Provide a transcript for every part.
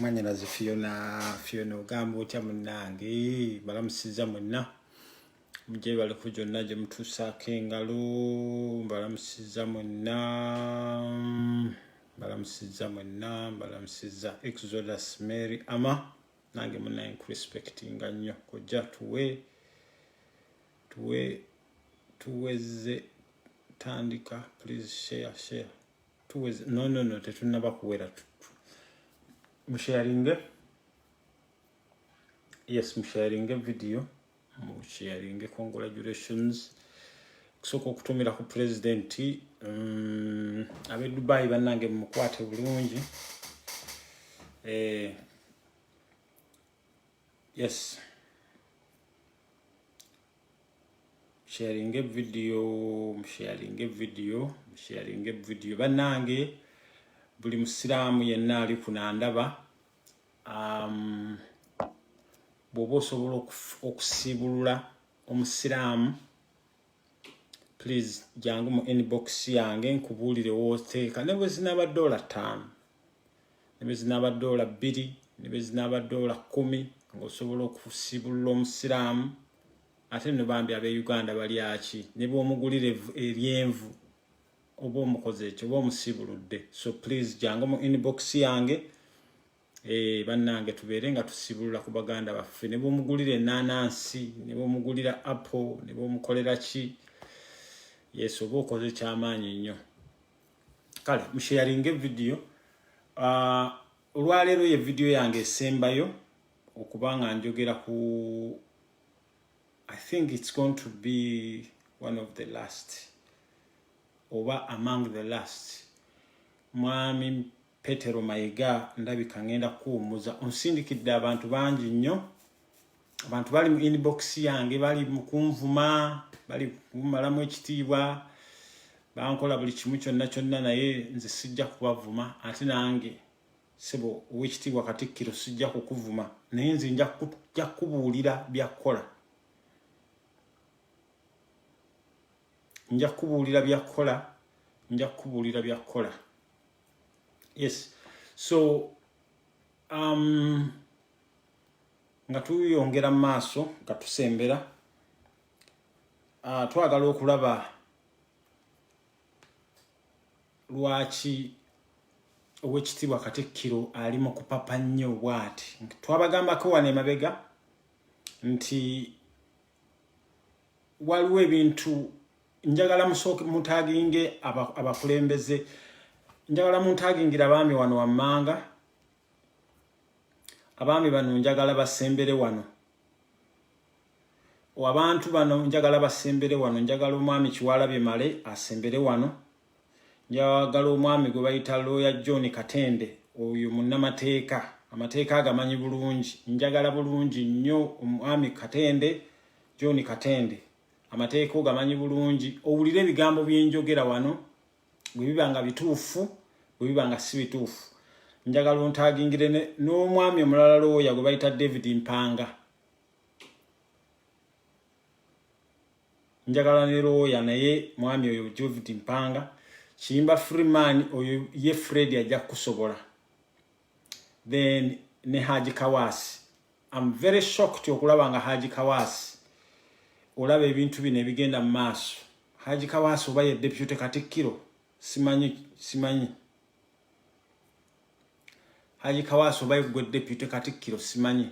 Mwanyalaze Fiona ogamba otya munnange balamusiza mwenna muje bali ku gyonna gye mutuusaako engalo balamusiza mwenna Exodus Mary Ama nange munnange nkurespectinga nnyo kojja tuweze tandika please share tuweze no tetunaba kuwera musharinge video musharinge congratulations kusoko okutumira ku president abe Dubai bannange mukwate bulungi yes sharing video bannange buli musiraamu yenna ali kunandaba bwoba osobola okusibulula omusiraamu please jangu mu inbox yange nkubuulire wooteeka ne bwe zinaba $5 ne bwe zinaba $2 ne bwe zinaba $10 ng'osobola okusibulula omusiraamu ate ne bambi abe Uganda bali aki ne bw'omugulira eryenvu oba omukoze ekyo oba omusibuludde so please jangu mu inbox yange bannange tubeere nga tusibulula ku baganda baffe ne bw'omugulira ennaanansi ne bw'omugulira apple ne bw'omukolera ki yes oba okoze kyamaanyi nnyo kale musharinge video olwaleero ye video yange esembayo okubanga njogera ku I think it's going to be one of the last oba among the last mwami Petero Mayiga ndabika ngenda kuwumuza onsindikidde abantu bangi nnyo abantu bali mu inbox yange bali mu kunvuma bali kumalamu ekitiibwa bankola buli kimu kyonna naye nze sijja kubavuma ate nange sebo ow'ekitiibwa Katikkiro sijja kukuvuma naye nze nja kubuulira byakkola nja kubuulira byakkola yes so nga tuyongera mu maaso nga tusembera twagala okulaba lwaki ow'ekitiibwa Katikkiro ali mu kupapa nnyo bw'ati twabagambako wano emabega nti waliwo ebintu njagala musooke mutaginge abakulembeze njagala muntagingira abaami wano wammanga abaami bano njagala basembere wano abantu bano njagala basembere wano njagala omwami Kiwalabye Male asembere wano njagala omwami gwe bayita Lawyer John Katende oyo munnamateeka amateeka agamanyi bulungi njagala bulungi nnyo omwami John Katende amateeka gamanyi bulungi owulire ebigambo byenjogera wano bwe bibanga bituufu bwe bibanga si bituufu njagala ontagingire n'omwami omulala lawyer gwe bayita David Mpanga njagala ne lawyer naye mwami oyo David Mpanga Kiyimba Freeman oyo ye Fred ajja kusobola then ne Haji Kawasi I'm very shocked okulaba nga Haji Kawasi olaba ebintu bino ebigenda mu maaso Haji Kawasi oba ye Deputy Katikkiro simanyi Haji Kawasi oba ye Deputy Katikkiro simanyi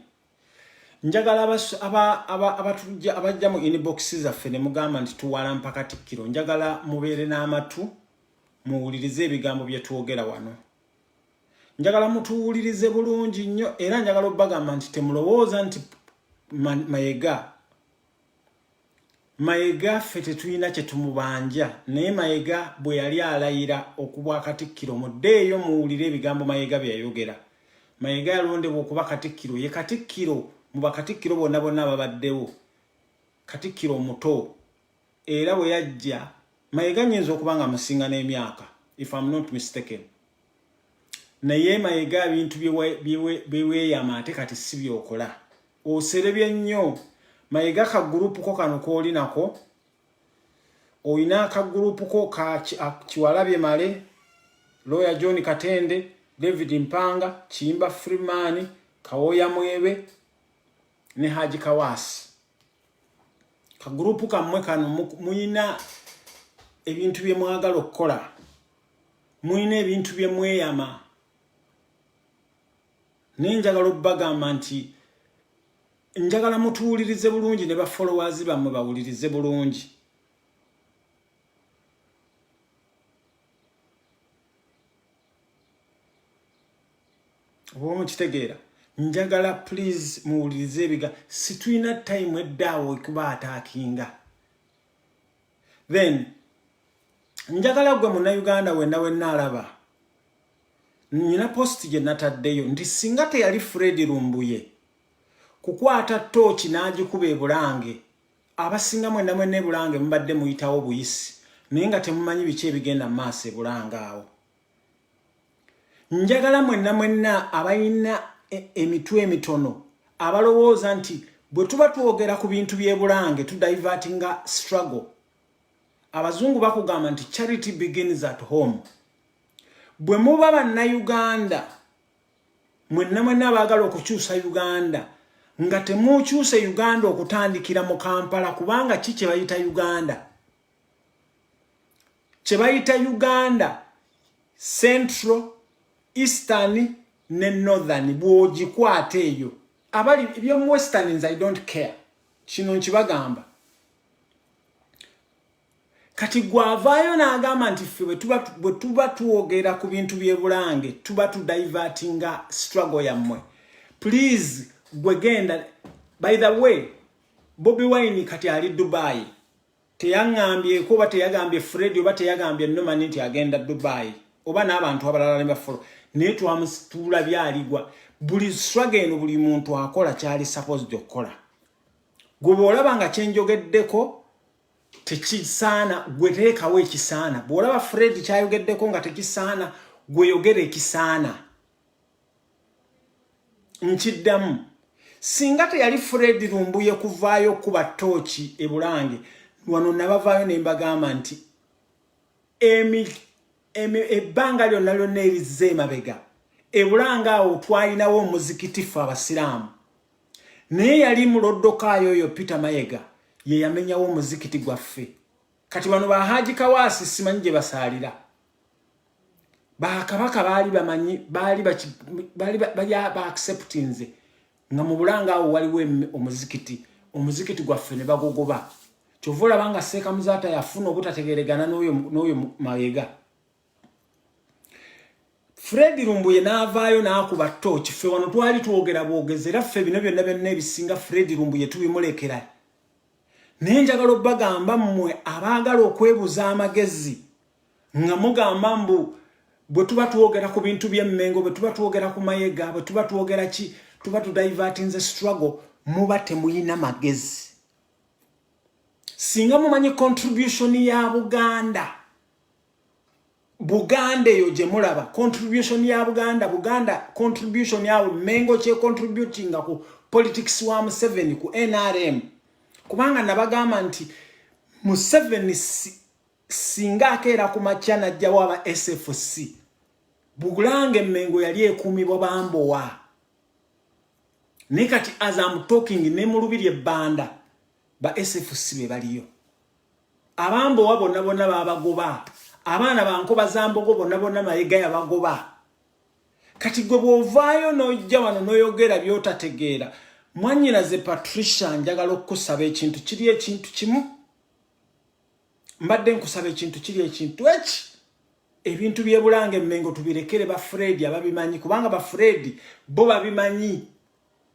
njagala abajja mu inbox zaffe ne mugamba nti tuwalampa Katikkiro njagala mubeere n'amatu muwulirize ebigambo bye twogera wano njagala mutuwulirize bulungi nnyo era njagala obbagamba nti temulowooza nti Mayiga ffe tetulina kye tumubanja naye Mayiga bwe yali alayira okubwa Katikkiro muddeeyo muwulire ebigambo Mayiga bye yayogera Mayiga yalondebwa okuba Katikkiro ye Katikkiro mu bakatikkiro bonna ababaddewo Katikkiro omuto era bwe yajja Mayiga nnyinza okuba nga musinga n'emyaka if I'm not mistaken naye Mayiga ebintu byeweeyama ate kati si byokola oserebye nnyo Mayiga ka group ko kano kooli nako oyina ka group ko ka Kiwalabye Male Lawyer John Katende David Mpanga, Chimba Freeman, Kaoya Mwebe, ne Haji Kawasi. Ka grupu kamwe kano muyina ebintu bye mwagala okukola. Muyina ebintu bye mweyama. Nenjagala obbagamba nti njagala mutuwulirize bulungi ne ba followers bammwe bawulirize bulungi. Obo mukitegeera. Njagala please muwulirize ebiga. Situina time eddaawo kuba ataakinga. Then njagala gwe Munnayuganda wenna alaba. Nina post gye nataddeyo ndi singa teyali Fred Lumbuye kukwata tochi n'agikuba e Bulange abasinga mwenna Bulange mbadde muyitawo buyisi naye nga temumanyi biki ebigenda mu maaso e Bulange awo. Njagala mwenna abayina emitwe emitono abalowooza nti bwe tuba twogera ku bintu by'e Bulange tudivertinga struggle. Abazungu bakugamba nti charity begins at home. Bwe muba Bannayuganda mwenna abaagala okukyusa Uganda nga temukyuse Uganda okutandikira mu Kampala kubanga kye bayita Uganda. Kye bayita Uganda Central, Eastern ne Northern bw'ogikwata eyo. Abali eby'omu Western I don't care. Kino nkibagamba. Kati gwavaayo n'agamba nti ffe bwe tuba tuwogera ku bintu by'e Bulange tuba tudivertinga struggle yammwe. Please gwe genda. By the way, Bobi Wine kati ali Dubai. Teyaŋŋambye kuba teyagambye Fred oba teyagambye Norman nti agenda Dubai. Oba n'abantu abalala ne bafolo. Naye twamusitula byaligwa. Buli struggle eno buli muntu akola kyali supposed okukola. Gwe bw'olaba nga kyenjogeddeko tekisaana gwe teekawo ekisaana. Bw'olaba Fred kyayogeddeko nga tekisaana gwe yogera ekisaana. Nkiddamu. Singa teyali Fred Lumbuye kuvaayo kuba tochi e Bulange wano nabavaayo ne mbagamba nti ebbanga lyonna erizze emabega e Bulange awo twalinawo omuzikitifu abasiraamu naye yali muloddokaayo oyo Peter Mayega ye yamenyawo omuzikiti gwaffe. Kati bano ba Haji Kawasi simanyi gye basaalira. Bakabaka baali bamanyi baali acceptinze nga mu Bulange awo waliwo omuzikiti gwaffe ne bagogoba. Kyova olaba nga Seeka Muzaata yafuna obutategeregana n'oyo Mayega. Fred Lumbuye n'avaayo n'akuba tochi ffe wano twali twogera bwogezi era ffe bino byonna ebisinga Fred Lumbuye tubimulekera. Naye njagala obbagamba mmwe abaagala okwebuza amagezi nga mugamba mbu bwe tuba twogera ku bintu by'emmengo bwe tuba twogera ku Mayega bwe tuba twogera ki tuba tudivertinze struggle muba temuyina magezi. Singa mumanyi contribution ya Buganda eyo gye mulaba contribution ya Buganda contribution yawe Mengo kye contributinga ku politics wa Museveni ku NRM. Kubanga nabagamba nti Museveni singa akeera ku makya najjawo aba SFC Bulange Mengo yali ekuumibwa Bambowa. Ne kati as I'm talking ne mu lubiri ebbanda ba SFC be baliyo. Abambowa bonna babagoba. Abaana bankoba Zambogo bonna Mayega yabagoba. Kati gwe bw'ovaayo n'ojja wano n'oyogera by'otategeera. Mwannyinaze Patricia njagala okusaba ekintu kiri ekintu kimu. Mbadde nkusaba ekintu kiri ekintu eki. Ebintu by'e Bulange Mengo tubirekere ba Fred ababimanyi kubanga ba Fred bo babimanyi.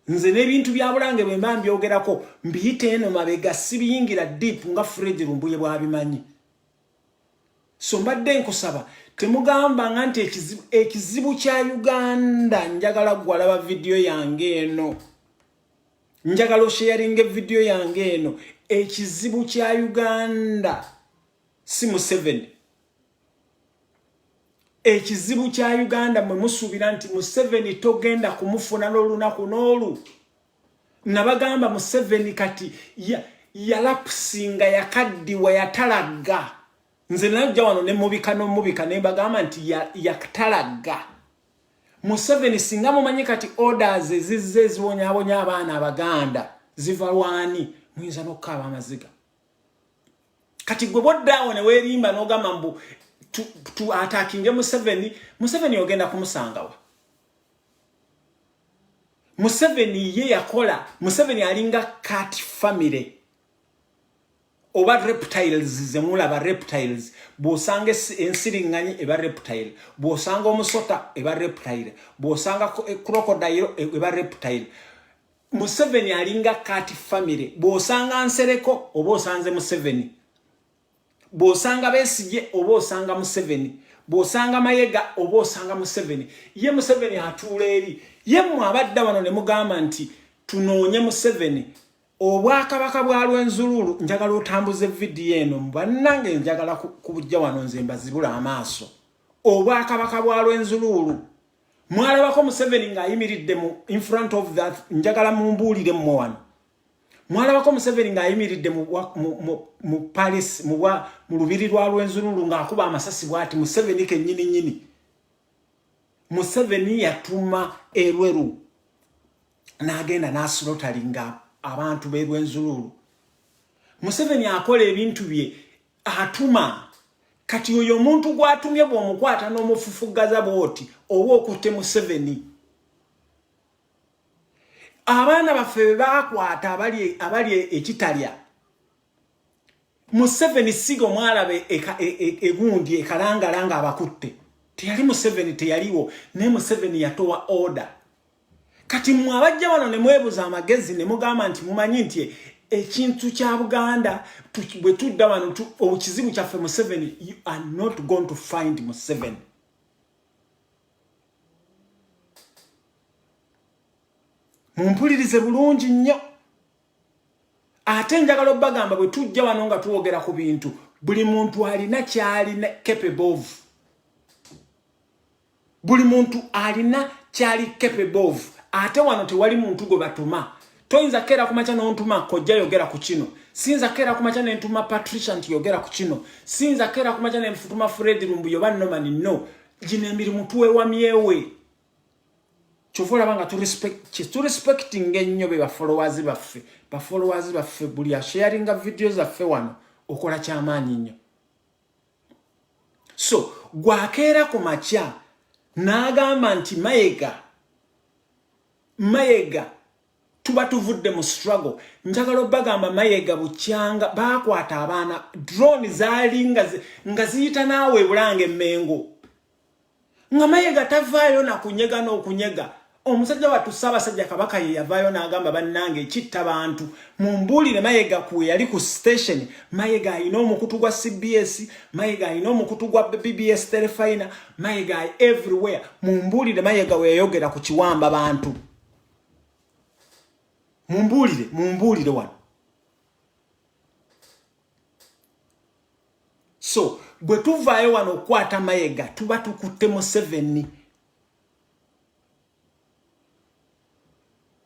Nze n'ebintu bya Bulange bwe mba mbyogerako mbiyite eno mabega sibiyingira deep nga Fred Lumbuye bw'abimanyi. So mbadde nkusaba temugamba nga nti ekizibu kya Uganda njagala gwalaba video yange eno. Njagala sharing video yange eno. Ekizibu kya Uganda si Museveni. Ekizibu kya Uganda mwe musuubira nti Museveni togenda kumufuna n'olunaku n'olu. Nabagamba Museveni kati yalapusinga yakaddiwa yatalaga. Nze najja wano ne mubika ne mbagamba nti yakatalaga. Museveni singa mumanyi kati orders zizze zibonyabonya abaana abaganda ziva lwani muyinza n'okukaaba amaziga kati gwe boddawo ne weerimba n'ogamba mbu tu attackinge Museveni ogenda kumusangawa Museveni ye yakola Museveni alinga cat family oba reptiles zemulaba reptiles bosanga ensiringanyi eba reptile bosanga omusota eba reptile bosanga crocodile eba reptile Museveni alinga cat family bosanga nsereko oba osanze Museveni bosanga Besigye oba osanga Museveni bosanga Mayega oba osanga Museveni ye Museveni atuula eri ye mu abadda wano ne mugamba nti tunoonye Museveni obwakabaka bwa Lwenzululu njagala otambuze video eno mbannange njagala kubujja wano nze mbazibula amaaso obwakabaka bwa Lwenzululu mwalabako Museveni ng'ayimiridde mu in front of that njagala mumbuulire mmwe wano mwalabako Museveni ng'ayimiridde mu palace mu lubiri lwa Lwenzululu ng'akuba amasasi bw'ati Museveni kennyini nnyini Museveni yatuma Erweru n'agenda n'aslaughtaringa abantu be Lwenzululu Museveni akola ebintu bye atuma kati oyo omuntu gwatumye bw'omukwata n'omufufugaza bw'oti oba okutte Museveni abaana baffe bakwata abali ekitalya Museveni sigo mwalabe egundi ekalangalanga abakutte teyali Museveni teyaliwo ne Museveni yatowa order kati mwabajja wano ne mwebuza amagezi ne mugamba nti mumanyi nti ekintu kya Buganda bwe tudda wano obukizibu kyaffe Museveni you are not going to find Museveni mumpulirize bulungi nnyo ate njagala obbagamba bwe tujja wano nga tuwogera ku bintu buli muntu alina kyali capable of buli muntu alina kyali capable of ate wano tewali muntu gwe batuma toyinza kera kumacha n'ontuma kojja yogera ku kino sinza kera kumacha n'entuma Patricia nti yogera ku kino sinza kera kumacha n'entuma Fred Lumbuyo bannomani no gino emirimu tuwewamyewe kyovula banga tu respecting ennyo be followers baffe buli sharinga videos zaffe wano okola kyamaanyi nnyo so gwakeera ku macha n'agamba nti Mayega tuba tuvudde mu struggle njagala obbagamba Mayega bukyanga bakwata abaana drone zalinga nga ziyita naawe Bulange Mengo nga Mayega tavaayo na kunyega n'okunyega omusajja watu Ssaabasajja Kabaka ye yavaayo n'agamba bannange kitta bantu mumbulire Mayega ku yali ku station Mayega alina omukutu gwa CBS Mayega alina omukutu gwa BBS Telefina Mayega everywhere mumbulire Mayega we yayogera ku kiwamba bantu mumbulire wano so bwe tuvaayo wano okwata Mayega tuba tukutte Museveni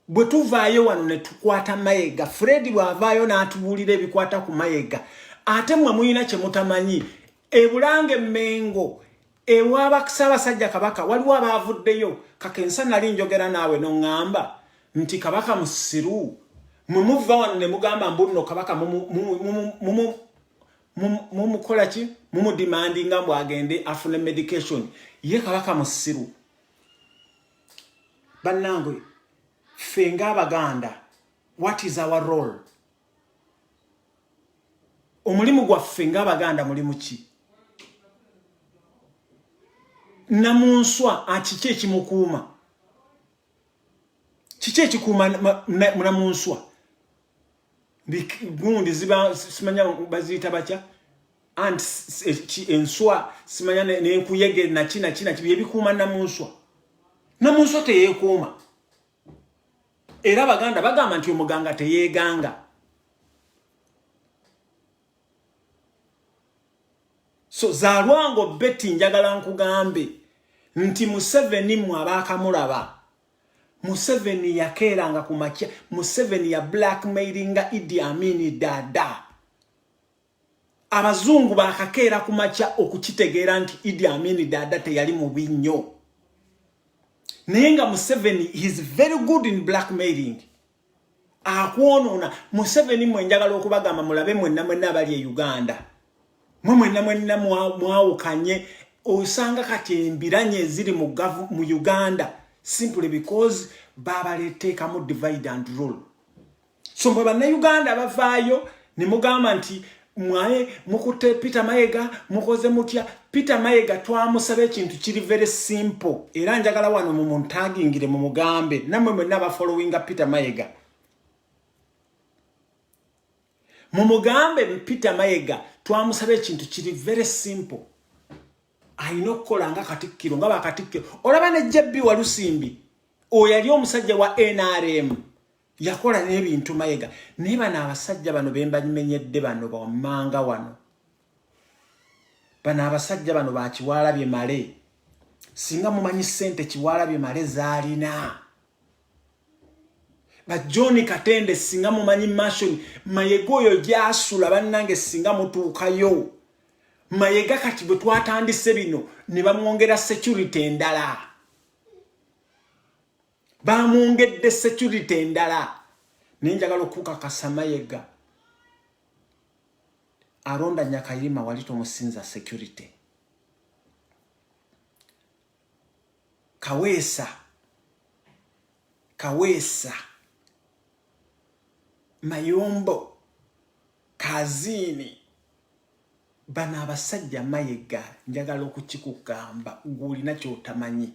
bwe tuvaayo wano ne tukwata Mayega Fred bw'avaayo n'atubuulira ebikwata ku Mayega ate mmwe muyina kye mutamanyi Bulange Mengo ewaaba Ssaabasajja Kabaka waliwo abaavuddeyo kakensa nali njogera naawe n'oŋŋamba nti Kabaka musiru mumuva wano ne mugamba mbunno Kabaka mumukola ki mumudimandinga mbu agende afune medication ye Kabaka musiru bannangwe fenga Abaganda what is our role omulimu gwaffe ng'Abaganda mulimu ki namunswa akiki ekimukuuma kiki ekikuuma namunswa gundi ziba simanya baziyita batya and enswa simanya n'enkuyege nakina byebikuuma namunswa teyeekuuma era Abaganda bagamba nti omuganga teyeeganga so zalwango Betty njagala nkugambe nti Museveni mwabakamulaba Museveni yakeeranga ku makya Museveni ya blackmailinga Idi Amin dada abazungu bakakeera ku makya okukitegeera nti Idi Amin dada teyali mu binnyo Nenga Museveni is very good in blackmailing. Akwonona Museveni mwenjagala okubagamba mulabe mwenna abali e Uganda. Mwenna mwawukanye osanga kati embiranye eziri mu Uganda simply because babaleteeka mu divide and rule. So mwe bannayuganda bavaayo ne mugamba nti mwaye mukute Peter Mayiga mukoze mutya. Peter Mayiga twamusaba ekintu kiri very simple era njagala wano mu muntagingire mu mugambe namwe mwenna abafollowinga Peter Mayiga. Mu mugambe Peter Mayiga twamusaba ekintu kiri very simple. Ayina okukola nga Katikkiro nga bakatikkiro. Olaba ne Jebbi Walusimbi oyo yali omusajja wa NRM yakola n'ebintu Mayiga. Naye bano abasajja bano bembanyimenyedde bano bammanga wano. Bano abasajja bano ba Kiwalabye Male. Singa mumanyi ssente Kiwalabye Male zaalina. Ba John Katende singa mumanyi mashoni. Mayiga oyo gyasula bannange singa mutuukayo. Mayiga kati bwe twatandise bino ne bamwongera security endala. Bamwongedde security endala. Nenjagala okukakasa Mayiga aronda Nyakayima wali tomusinza security. Kawesa Mayombo Kazini bana abasajja Mayiga njagala okukikugamba ngulina kyotamanyi.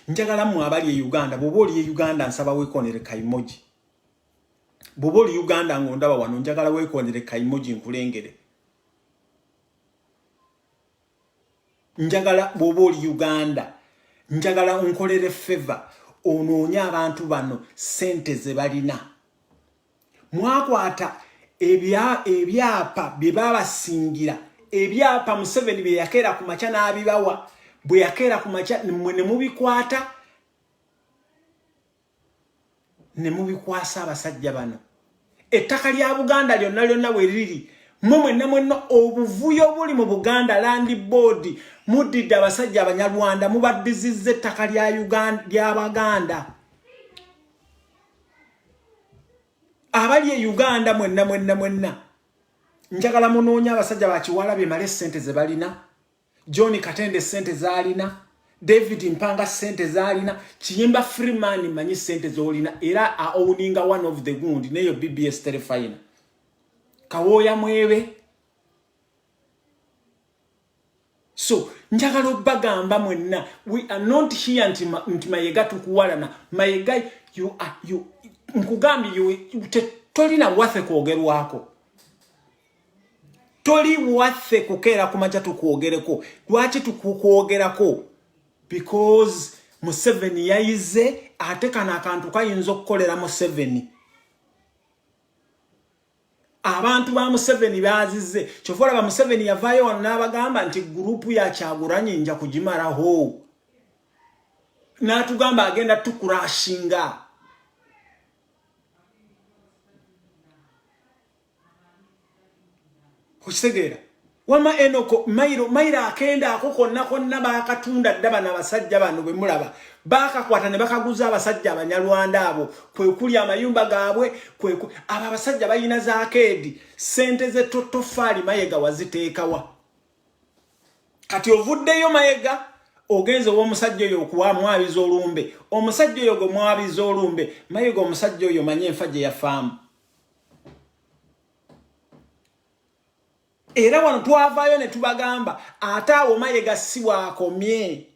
Njagala mu abali e Uganda boboli e Uganda nsaba wekonere Kayimoji. Boboli Uganda ngondaba wano njagala wekonere Kayimoji nkulengere. Njagala boboli Uganda njagala nkolere favor onoonya abantu bano sente ze balina. Mwakwata ebyapa bye babasingira ebyapa Museveni bye yakera ku macha n'abibawa bwe yakera ku macha ne mubikwata ne mubikwasa abasajja bano. Ettaka lya Buganda lyonna we liri mwenna obuvuyo buli mu Buganda Land Board mudidde abasajja Abanyarwanda mubaddizizza ettaka lya Uganda lya Baganda. Abali e Uganda mwenna njagala munoonya abasajja ba Kiwalabye Male sente ze balina. John Katende sente zalina. David Mpanga sente zalina. Kiyimba Freeman manyi sente zolina era owninga one of the wound neyo BBS Terefina. Kawoya Mwebe. So njagala bagamba mwenna we are not here nti Mayiga tukuwalana. Mayiga you nkugambi tolina wathe kwogerwako. Toli wathe kukera kumacha tukwogereko. Lwaki tukukwogerako? Because Museveni yayize ateka na akantu kayinza okukolera Museveni. Abantu ba Museveni bazize. Kyofora ba Museveni yavayo wano n'abagamba nti gurupu ya Kyagulanyi nja kugimalaho. N'atugamba agenda tukurashinga. Kukitegera wama Enoko Maira akenda akokonna bakatunda ddaba n'abasajja bano bwe mulaba bakakwata ne bakaguza abasajja Abanyarwanda abo kwe kuli amayumba gaabwe aba abasajja bayina za kedi sente ze totofali Mayiga waziteekawa. Kati ovuddeyo Mayiga ogenze w'omusajja oyo okuwa mwabiza olumbe omusajja oyo gwe mwabiza olumbe Mayiga omusajja oyo manye enfa gye yafaamu. Era wano twavaayo ne tubagamba ate awo Mayiga si waakomye.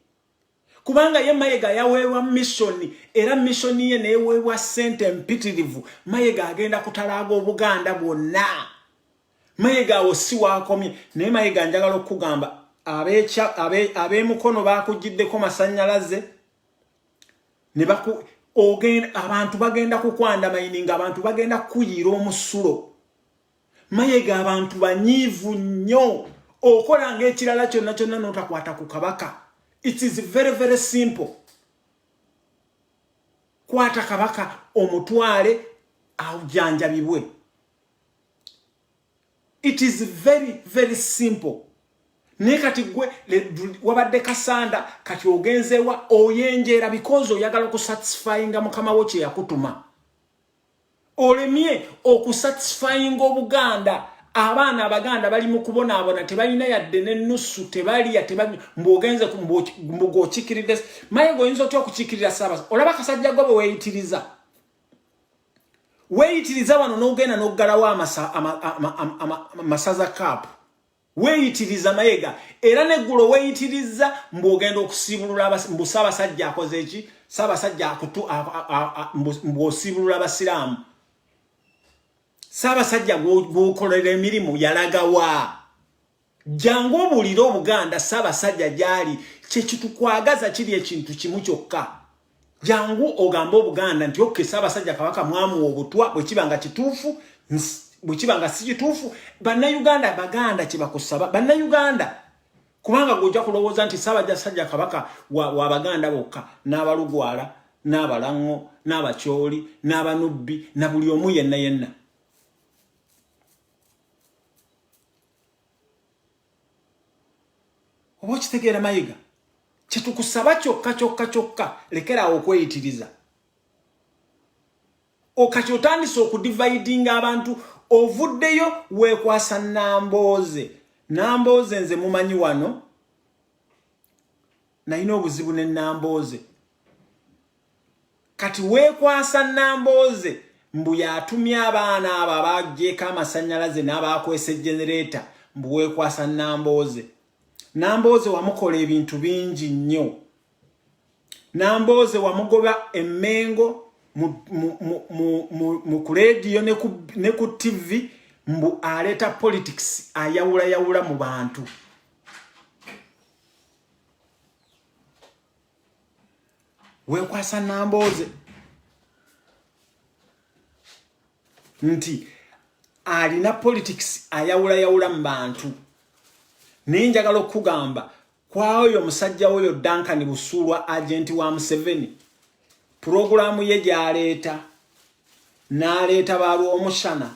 Kubanga ye Mayiga yaweebwa mission era mission ye neeweebwa sente mpitirivu. Mayiga agenda kutalaaga Obuganda bwonna. Mayiga awo si waakomye. Naye Mayiga njagala okugamba ab'emukono bakugiddeko masannyalaze ne abantu bagenda kukwanda mayininga abantu bagenda kuyiira omusulo. Mayiga abantu banyiivu nnyo okola ng'ekirala kyonna n'otakwata ku kabaka. It is very very simple. Kwata kabaka omutwale awujanjabibwe. It is very very simple. ne kati gwe wabadde kasanda kati ogenzewa oyenjera because oyagala okusatisfyinga mukama wo kye yakutuma olemye okusatisfying Obuganda abaana abaganda bali mu kubonaabona tebalina yadde n'ennusu tebaliya mbogenze mbogokikiridde Mayiga oyinza otya okukikirira Ssaabasajja olaba kasajja gwe weeyitiriza wano n'ogenda n'oggalawo amasaza kaapu weeyitiriza Mayiga era n'eggulo weeyitiriza mbwogenda okusiibulula Ssaabasajja akoze eki Ssaabasajja mbw'osiibulula abasiraamu Ssaabasajja gwokolera emirimu yalagawa jangu obulira Obuganda Ssaabasajja gyali kyekitukwagaza kiri ekintu kimu kyokka jangu ogamba Obuganda nti okke Ssaabasajja Kabaka mwamu obutwa bwekibanga kituufu bwekibanga si kituufu bannayuganda baganda kyebakusaba bannayuganda kubanga gojja kulowooza nti Ssaabasajja Kabaka wa Baganda bokka n'abalugwala n'abalango n'abakyoli n'abanubbi na buli omu yenna oba okitegeera Mayiga kyetukusaba kyokka lekerawo okweyitiriza okati otandise okudividinga abantu ovuddeyo weekwasa Nambooze nze mumanyi wano nalina obuzibu ne Nambooze kati weekwasa Nambooze mbu yatumye abaana abo abaggyeko amasannyalaze n'abaakwesa generator mbu weekwasa Nambooze wamukola ebintu bingi nnyo Nambooze wamugoba emmengo mu radio ne ku TV mbu aleta politics ayawula mu bantu wekwasa Nambooze nti alina politics ayawula mu bantu ninjagala okugamba kwayo musajja oyo Duncan Busulwa agent wa Museveni programu ye gyaleeta n'aleeta Balwomushana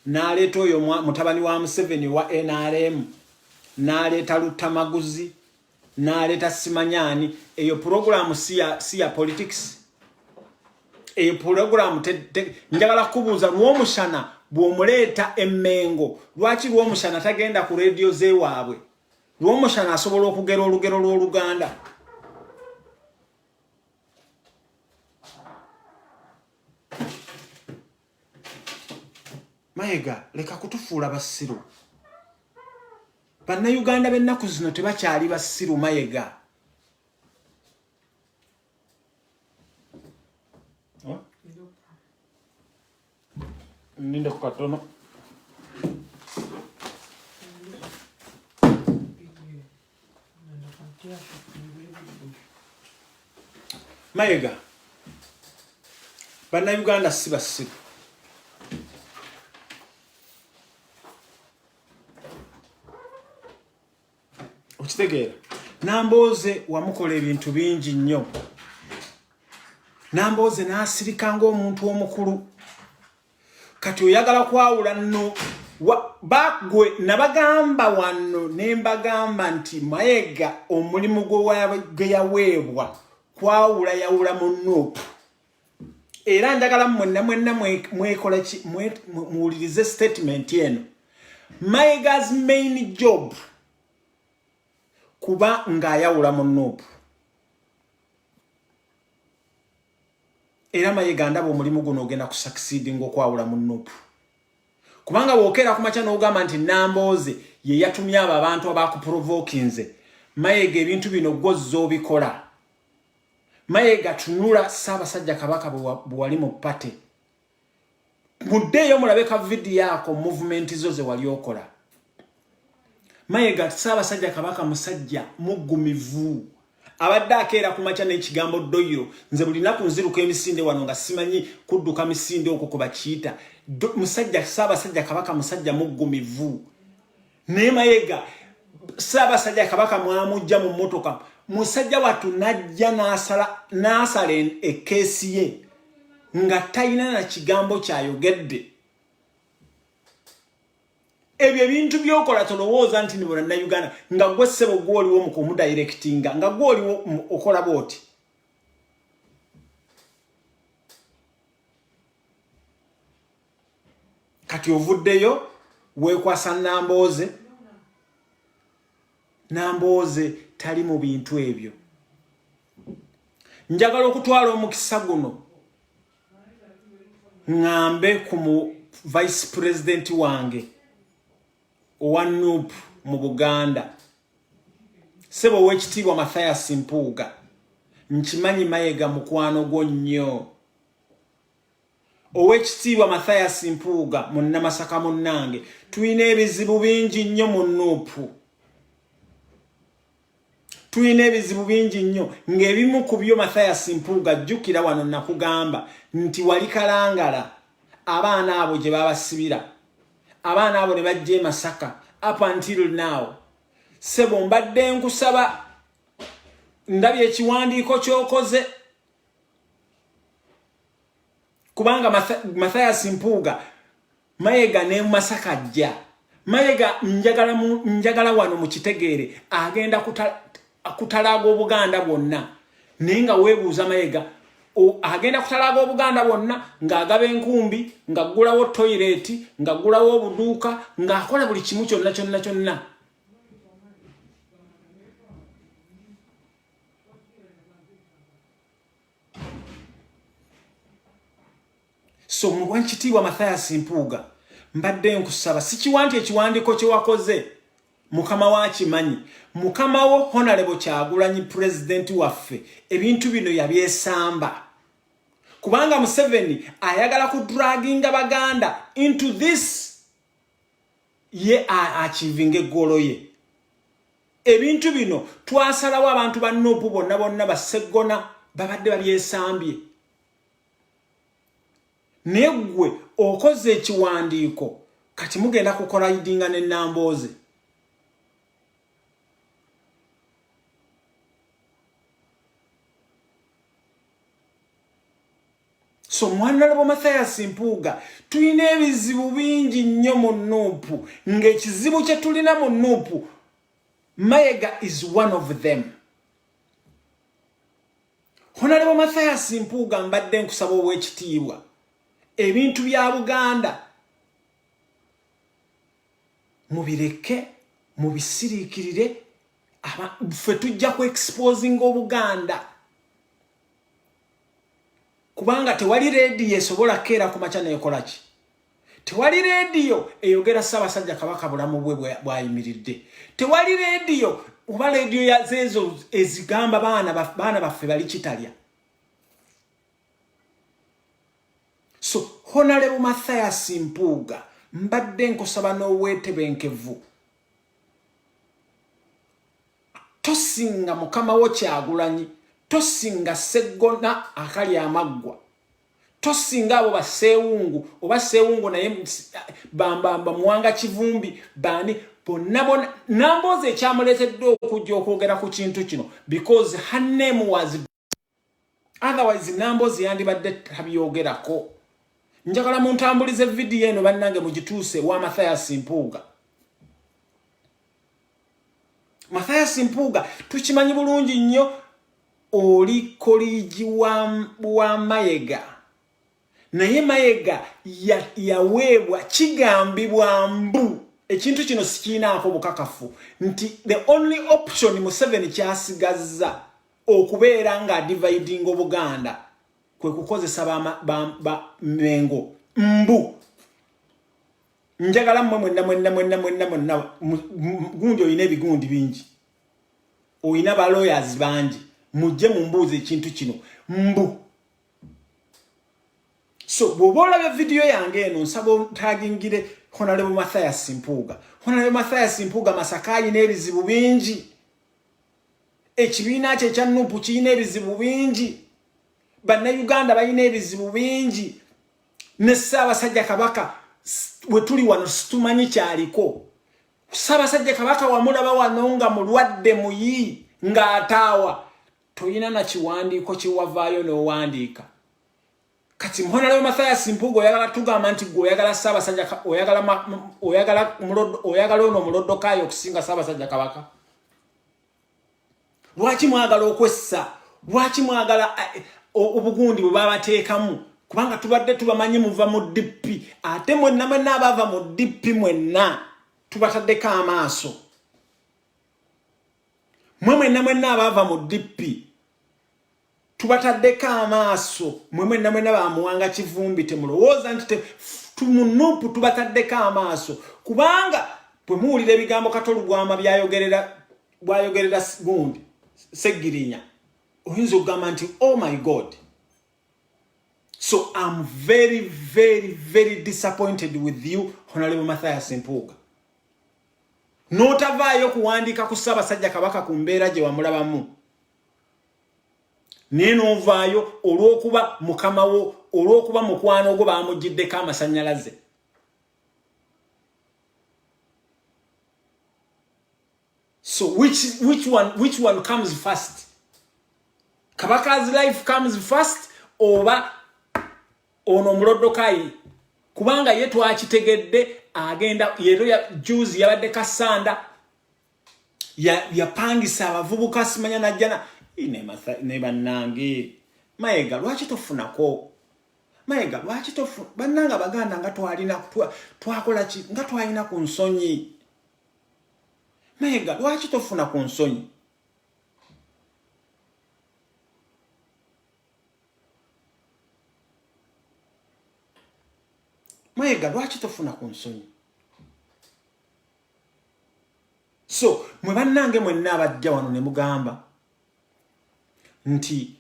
n'aleeta oyo mutabani wa Museveni wa NRM n'aleeta Lutamaguzi n'aleeta Simanyani eyo programu si ya politics eyo programu njagala kubuuza Lwomushana bw'omuleeta emmengo lwaki Lwomushana tagenda ku radio zeewaabwe Lwomushana asobola okugera olugero lw'Oluganda Mayiga leka kutufuula basiru bannayuganda b'ennaku zino tebakyali basiru Mayiga ninde ku katono Mayiga bannayuganda si basiru okitegeera Nambooze wamukola ebintu bingi nnyo Nambooze n'asirika ng'omuntu omukulu kati oyagala kwawula nno bagwe nabagamba wano nembagamba nti Mayiga omulimu gwe yaweebwa yawula mu Nuupu era njagala mwenna mwekola muwulirize statement eno Mayiga's main job kuba ng'ayawula mu Nuupu era Mayiga ndaba omulimu guno ogenda ku succeeding okwawula mu Nuupu kubanga bw'okeera ku makya n'ogamba nti Nambooze ye yatumye abo abantu abaakuprovokinze Mayiga ebintu bino gw'ozza obikola Mayiga tunula Ssaabasajja Kabaka bwe wali mu pate muddeeyo mulabe ka video yako movement zo ze wali okola Mayiga Ssaabasajja Kabaka musajja muggumivu abadde akeera ku makya n'ekigambo ddoyo nze buli naku nziruka emisinde wano nga simanyi kudduka misinde okwo kwe bakiyita musajja Ssaabasajja Kabaka musajja muggumivu naye Mayiga Ssaabasajja Kabaka mwamujja mu mmotoka musajja watu najja n'asala ekeesi ye nga talina na kigambo kyayogedde ebyo bintu byokola tolowooza nti ni bonna Uganda nga gwe ssebo gwoliwo mu kumudirectinga nga gwoliwo okola bwoti. Kati ovuddeyo weekwasa Nambooze tali mu bintu ebyo. Njagala okutwala omukisa guno ngambe ku vice president wange owa NUP mu Buganda sebo w'ekitiibwa Mathias Mpuuga. Nkimanyi Mayiga mukwano gwo nnyo. Ow'ekitiibwa Mathias Mpuuga mu Namasaka munnange tuyina ebizibu bingi nnyo mu NUP. Tuyina ebizibu bingi nnyo ng'ebimu ku byo Mathias Mpuuga jjukira wano nakugamba nti wali Kalangala abaana abo gye babasibira. Abaana abo ne bajja Masaka up until now. Sebo mbadde nkusaba ndabye ekiwandiiko ky'okoze kubanga Mathias Mpuuga Mayiga ne Masaka ajja. Mayiga njagala wano mu kitegeere agenda kutalaga Obuganda bwonna. Naye nga weebuuza Mayiga agenda kutalaga Obuganda bwonna ng'agaba enkumbi, ng'aggulawo toilet, ng'aggulawo obuduuka, ng'akola buli kimu kyonna. So muwankitiibwa Mathias Mpuuga mbadde nkusaba sikiwanti ekiwandiiko kye wakoze Mukama wakimanyi. Mukama wo Honorable Kyagulanyi president waffe ebintu bino yabyesamba. Kubanga Museveni ayagala kudraginga Baganda into this ye achieving egolo ye. Ebintu bino twasalawo abantu ba NUP bonna baseggona babadde babyesambye. Negwe okoze ekiwandiiko kati mugenda kukola idinga ne Nambooze. So Honorable Mathias Mpuuga tuyina ebizibu bingi nnyo mu NUP ng'ekizibu kye tulina mu NUP Mayiga is one of them. Honorable Mathias Mpuuga mbadde nkusaba ow'ekitiibwa ebintu bya Buganda mubireke mubisiriikirire ffe tujja ku exposing Obuganda. Kubanga tewali radio esobola keera ku makya neekola ki. Tewali radio eyogera Ssaabasajja Kabaka bulamu bwe bwayimiridde. Tewali radio oba radio ya zeezo ezigamba baana baffe bali kitalya. So Honorable Mathias Mpuuga mbadde nkusaba n'obwetebenkevu. Tosinga Mukama wo Kyagulanyi. Tosinga Sseggona akali amaggwa. Tosinga abo baseewungu oba seewungu naye bambamba Muwanga Kivumbi bani bonna Nambooze ekyamuleetedde okujja okwogera ku kintu kino because her name was otherwise Nambooze yandibadde tabyogerako. Njagala muntambulize video eno bannange mugituuse wa Mathias Mpuuga. Mathias Mpuuga tukimanyi bulungi nnyo oli koligi wa Mayiga. Naye Mayiga yaweebwa kigambibwa mbu ekintu kino sikiinaako bukakafu nti the only option Museveni kyasigazza okubeera nga dividing Obuganda kwe kukozesa ba Mengo mbu. Njagala mwenna gundi oyina ebigundi bingi. Oyina ba lawyers bangi. Mujje mumbuuze ekintu kino mbu. So bw'oba olabye video yange eno nsaba ontagingire Honorable Mathias Mpuuga. Honorable Mathias Mpuuga Masaka alina ebizibu bingi. Ekibiina kye ekya NUP kirina ebizibu bingi. Bannayuganda balina ebizibu bingi. Ne Ssaabasajja Kabaka we tuli wano situmanyi kyaliko. Ssaabasajja Kabaka wamulaba wano nga mulwadde muyi ng'ataawa. Toyina na kiwandiiko kye wavaayo n'owandiika. kati Honorable Mathias Mpuuga oyagala tugamba nti gwe oyagala Ssaabasajja oyagala ono muloddo kaayo okusinga Ssaabasajja Kabaka. Lwaki mwagala okwessa? Lwaki mwagala obugundi bwe babateekamu? Kubanga tubadde tubamanyi muva mu DP, ate mwenna abaava mu DP mwenna tubataddeko amaaso. Mwenna abaava mu DP tubataddeko amaaso. Mwenna bamuwanga Kivumbi temulowooza nti tumunupu tubataddeko amaaso. Kubanga bwe muwulira ebigambo Katolugwama bwayogerera gundi Seggirinya, oyinza okugamba nti oh my God. So I'm very, very, very disappointed with you, Honorable Mathias Mpuuga. Notavaayo kuwandiika ku Ssaabasajja Kabaka ku mbeera gye wamulabamu. Naye novaayo olw'okuba mukama wo, olw'okuba mukwano gwo bamugiddeko amasannyalaze. So which one comes first? Kabaka's life comes first oba ono muloddokayi? Kubanga ye twakitegedde agenda yero ya juzi yabadde Kasanda yapangisa abavubuka simanya najjana ne bannange. Mayiga lwaki tofunako? Mayiga lwaki tofu bannanga Baganda nga twalina twakola ki nga twalina ku nsonyi? Mayiga lwaki tofuna ku nsonyi? Mayiga lwaki tofuna ku nsonyi? So mwe bannange mwenna abajja wano ne mugamba nti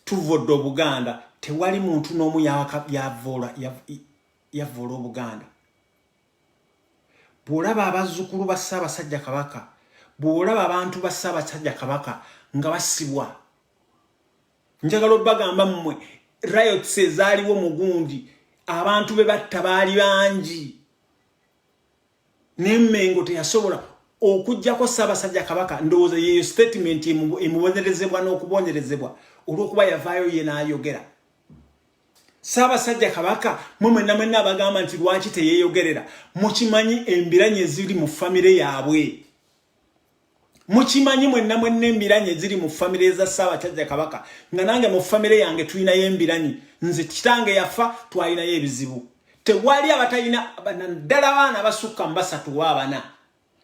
tuvodde Obuganda, tewali muntu n'omu yavoola Obuganda. Bw'olaba abazzukulu ba Ssaabasajja Kabaka, bw'olaba abantu ba Ssaabasajja Kabaka nga basibwa, njagala obbagamba mmwe riots ezaaliwo mu Gundi, abantu be batta baali bangi, n'Emmengo teyasobola okujjako Ssaabasajja Kabaka. Ndowooza yeyo statement emubonerezebwa n'okubonyerezebwa olw'okuba yavaayo ye n'ayogera. Ssaabasajja Kabaka mwenna abagamba nti lwaki teyeeyogerera, mukimanyi embiranye ziri mu famire yaabwe. Mukimanyi mwenna embiranye ziri mu famire za Ssaabasajja Kabaka. Nga nange mu famire yange tulinayo embiranye. Nze kitange yafa twalinayo ebizibu. Tewali abatalina naddala abaana basukka mu 3 wa 4.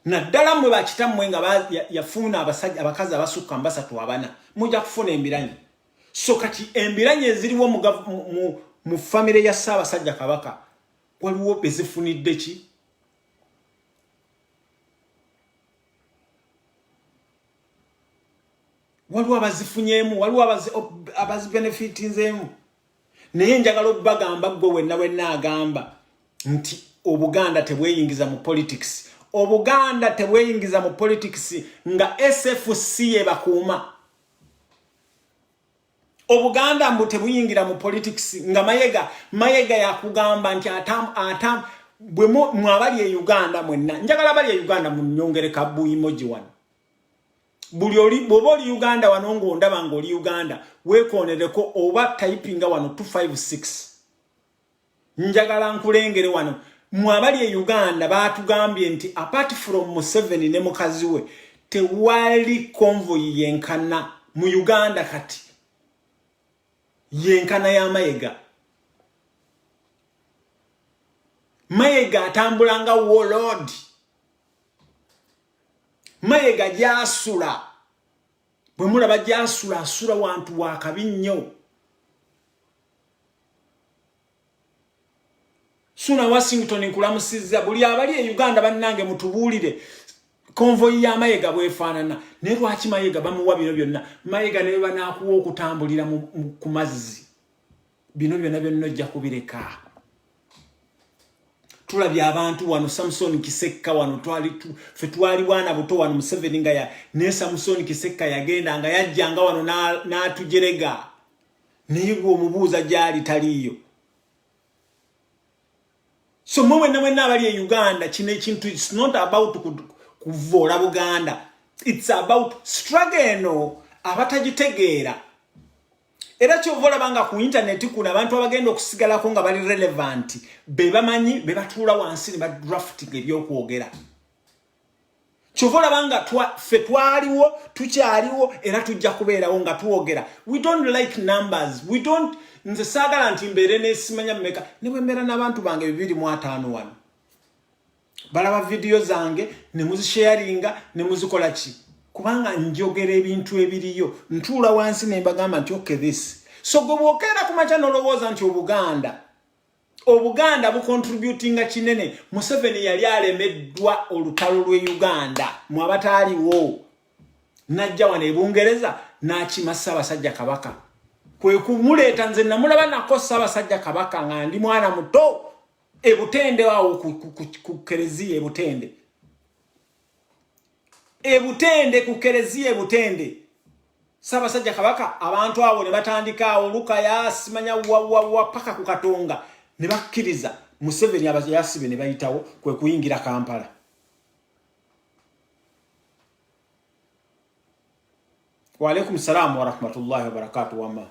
Naddala mmwe bakitammwe nga yafuna abakazi abasukka mu 3 wa 4. Mujja kufuna embiranye. So kati embiranye ziriwo mu famire ya Ssaabasajja Kabaka waliwo bezifunidde ki? Waliwo abazifunyeemu, waliwo abazibenefitinzeemu. Naye njagala obbagamba gwe wenna agamba nti Obuganda tebweyingiza mu politics. Obuganda tebweyingiza mu politics nga SFC yebakuuma. Obuganda mbu tebuyingira mu politics nga Mayiga yakugamba nti atam bwe mwabali e Uganda mwenna. Njagala bali e Uganda mu nyongere kabu emoji wano. Buli oli boboli Uganda wano ngo ndaba ngoli Uganda wekonereko oba typinga wano 256. Njagala nkulengere wano mwabali e Uganda batugambye nti apart from Museveni ne mukazi we tewali convoy yenkana mu Uganda kati. Yenkana ya Mayiga. Mayiga atambulanga warlord. Mayiga jasula. Bwe mulaba jasula asula wantu wakabi nnyo. Suna Washington nkulamusizza buli abali e Uganda bannange mutubuulire convoy ya Mayiga bwefaanana. Ne lwaki Mayiga bamuwa bino byonna? Mayiga ne banakuwa okutambulira ku mazzi. Bino byonna ojja kubireka. Tulabye abantu wano Samson Kisekka wano twali bwana buto wano Museveni nga ne Samson Kisekka yagenda nga yajjanga wano n'atujerega. Naye gwe omubuuza gyali taliyo. So mwenna abali e Uganda kino ekintu it's not about kuvoola Buganda. It's about struggle abatagitegera. era kyovola banga ku internet kuna abantu abagenda okusigalako nga bali relevant be bamanyi be batula wansi ne drafting ebyokwogera kyovola banga ffe twaliwo tukyaliwo era tujja kubeerawo nga tuwogera we don't like numbers we don't nze saagala nti mbeere nesimanya mmeka ne bwe mbeera n'abantu bange 251 wano balaba video zange ne muzisharinga ne muzikola ki kubanga njogera ebintu ebiriyo ntuula wansi ne mbagamba nti okay this so gwe bwokera ku macha nolowooza nti obuganda bucontributinga kinene Museveni yali alemeddwa olutalo lwe Uganda mu abataaliwo najja wane Bungereza n'akima Ssaabasajja Kabaka kwe kumuleeta nze namulaba nako Ssaabasajja Kabaka nga ndi mwana muto ebutende wawo ku kereziya ebutende ku kereziya ebutende Ssaabasajja Kabaka abantu abo ne batandika olukaya simanya wa paka ku Katonga ne bakkiriza Museveni yasibe ne bayitawo kwe kuyingira Kampala wa alaikum salaam wa rahmatullahi wa barakatuh wama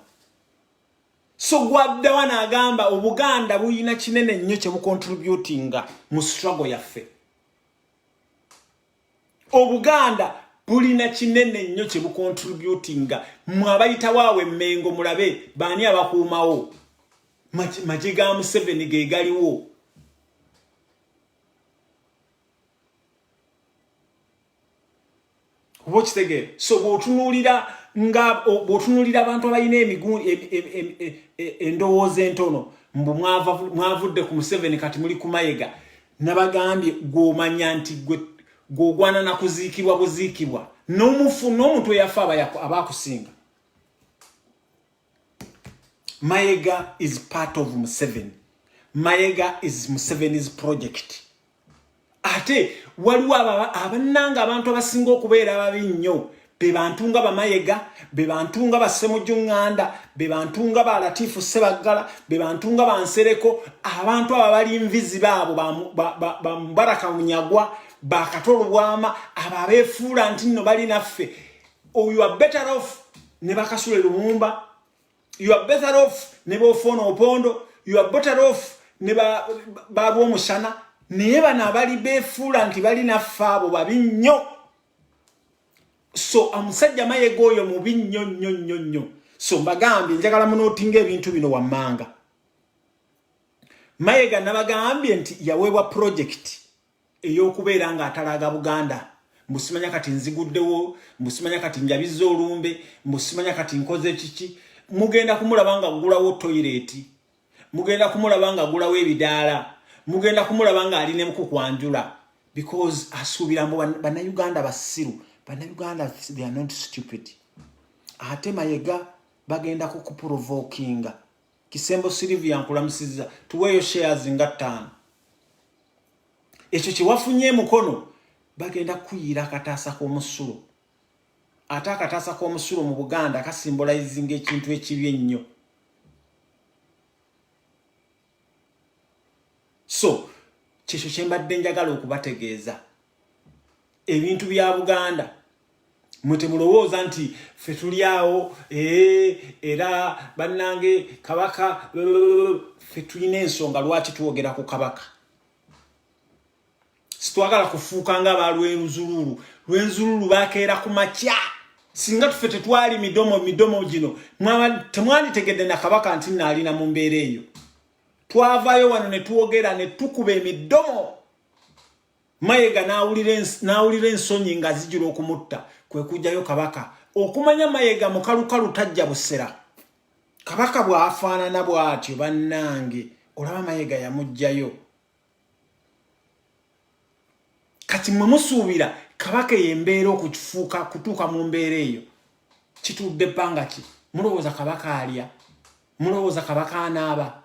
so gwadda wana agamba obuganda buyina kinene nnyo kye bucontributinga mu struggle yaffe obuganda bulina kinene nnyo kye bucontributinga mu abayita waawe Mengo mulabe baani abakuumawo majiga Museveni ge galiwo Watchtegere so botunulira abantu abayina endowooza entono mbu mwavudde ku Museveni kati muli ku Mayiga nabagambye gw'omanya nti gw'ogwana na kuziikibwa buziikibwa n'omuntu eyafa abakusinga Mayiga is part of Museveni. Mayiga is Museveni's project. Ate waliwo abananga abantu abasinga okubeera ababi nnyo be bantu nga Bamayiga be bantu nga Bassemujju Nganda be bantu nga Latifu Ssebaggala be bantu nga Bansereko abantu abali nvizi baabo ba Mubaraka Munyagwa ba Katolo Bwama ababeefuula nti nno bali naffe you are better off ne Bakasule Lumumba you are better off ne Bofono Opondo you are better off ne babu omusana naye bano abali beefuula nti bali naffe abo babi nnyo so omusajja Mayiga oyo mubi nnyo so mbagambye njagala munootinga ebintu bino wammanga Mayiga nabagambye nti yaweebwa project ey'okubeera nga atalaga Buganda mbusimanya kati nziguddewo mbusimanya kati njabizza olumbe mbusimanya kati nkoze kiki mugenda kumulaba nga gulawo toilet mugenda kumulaba nga gulawo ebidaala mugenda kumulaba nga ali ne mukukwanjula because asuubira mbu bannayuganda basiru bannayuganda they are not stupid ate Mayiga bagenda kukuprovokinga Kisembo Sylvia nkulamusiza tuweeyo shares nga 5 ekyo kiwafunye mukono bagenda kuyira akataasa k'omusulo ate akataasa k'omusulo mu Buganda kasymbolizinga ekintu ekibi ennyo so kyekyo kye mbadde njagala okubategeeza ebintu bya Buganda mutemulowooza nti ffe tuli awo era bannange Kabaka ffe tulina ensonga lwaki tuwogera ku Kabaka situwagala kufuuka nga lwenzululu bakeera ku makya singa tuffe tetwali midomo gino temwanditegedde na Kabaka nti naalina mu mbeera eyo twavaayo wano ne tuwogera ne tukuba emidomo Mayiga n'awulira ensonyi nga zijira okumutta kwe kujjayo Kabaka okumanya Mayiga mukalukalu tajja busera Kabaka bw'afaanana bw'atyo bannange olaba Mayiga yamugjayo kati mwe musuubira Kabaka yembeera okukifuuka kutuuka mu mbeera eyo kitudde ebbanga ki mulowooza Kabaka alya mulowooza Kabaka anaaba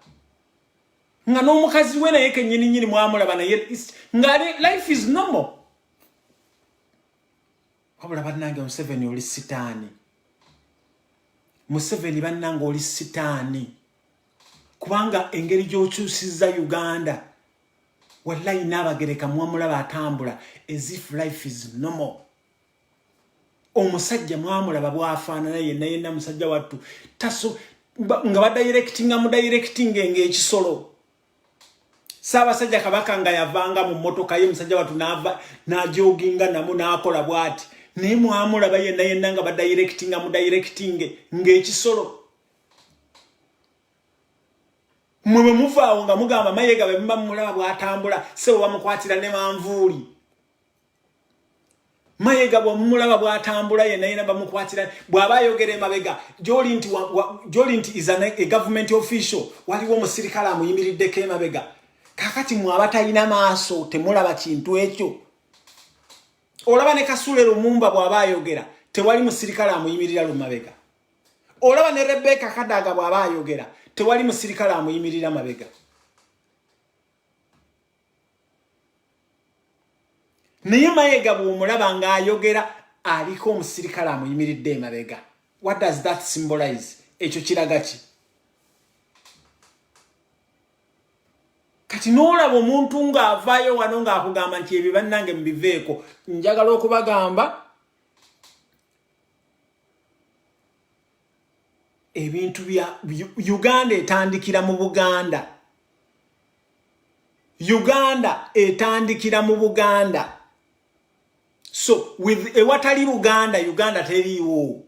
nga n'omukazi we naye kennyini mwamulaba naye nga life is normal wabula bannange Museveni oli sitaani Museveni bannange oli sitaani kubanga engeri gy'okyusizza Uganda wallahi n'abagereka mwamulaba atambula as if life is normal omusajja mwamulaba bwafaanana yenna musajja wattu nga badirectinga mu directing ng'ekisolo. Ssaabasajja Kabaka nga yavanga mu mmotoka ye musajja watu n'ajoginga namu n'akola bw'ati. Naye mwamulaba yenna nga badirectinga mu directing ng'ekisolo. Mwe bwe muvaawo nga mugamba Mayiga bwe muba mulaba bw'atambula sebo bamukwatira ne manvuuli. Mayiga bwe mulaba bw'atambula yenna bamukwatira bw'aba ayogera emabega gy'oli nti is a government official waliwo omusirikale amuyimiriddeko emabega. Kakati mwaba talina maaso temulaba kintu ekyo. Olaba ne Kasule Lumumba bw'aba ayogera tewali musirikale amuyimirira lumabega. Olaba ne Rebecca Kadaga bw'aba ayogera tewali musirikale amuyimirira mabega. Naye Mayiga bw'omulaba ng'ayogera aliko omusirikale amuyimiridde emabega. What does that symbolize? Ekyo kiraga ki? Kati n'olaba omuntu ng'avaayo wano ng'akugamba nti ebyo bannange mubiveeko. Njagala okubagamba ebintu bya Uganda etandikira mu Buganda. Uganda etandikira mu Buganda. So with ewatali Uganda, Uganda teriiwo.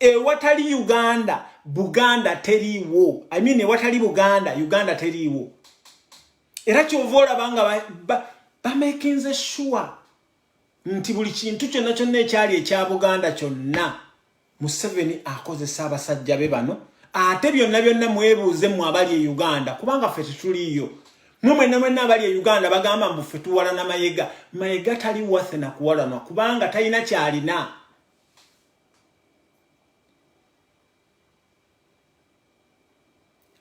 Ewatali Uganda, Buganda teriiwo. I mean ewatali Buganda, Uganda teriiwo. Era kyova olabanga bamekinze sure nti buli kintu kyonna ekyali ekya Buganda kyonna Museveni akozesa abasajja be bano. Ate byonna mwebuuze mu abali e Uganda kubanga ffe tetuliiyo. Mwenna abali e Uganda bagamba mbu ffe tuwalana Mayiga. Mayiga tali wathe na kuwalanwa kubanga talina kyalina.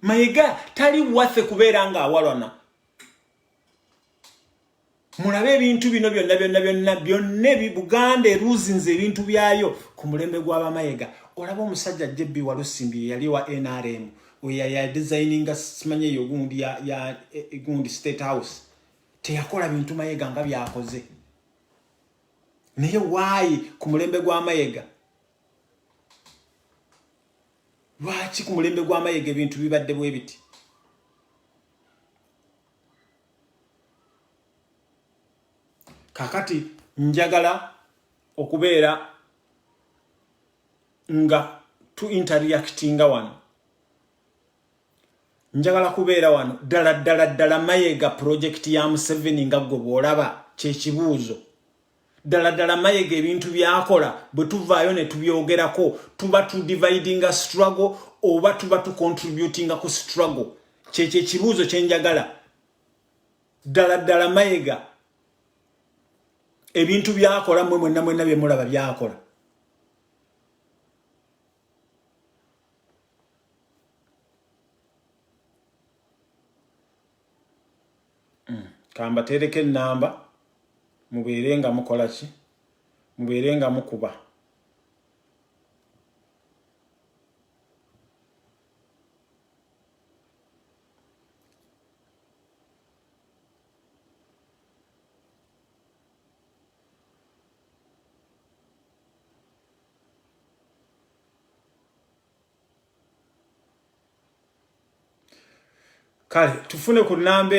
Mayiga tali wathe kubeera nga awalana. Mulabe ebintu bino byonna Buganda eruzinze ebintu byayo ku mulembe gw'aba Mayiga. Olaba omusajja Jebbi Walusimbi yali wa NRM ya designinga simanye yo gundi ya gundi State House teyakola bintu Mayiga nga byakoze. Naye why ku mulembe gwa Mayiga? Lwaki ku mulembe gwa Mayiga ebintu bibadde bwe biti? Kakati njagala okubeera nga tu interactinga wano. Njagala kubeera wano ddala Mayiga project ya Museveni nga gwe bw'olaba kyekibuuzo. Ddala Mayiga ebintu byakola bwe tuvaayo ne tubyogerako tuba tu dividing a struggle oba tuba tu contributing ku struggle. Kyekibuuzo kye njagala. Ddala Mayiga ebintu byakola mwenna bye mulaba byakola. Kamba tereke namba mubeerenga mukola ki? Mubeerenga mukuba. Kale tufune ku namba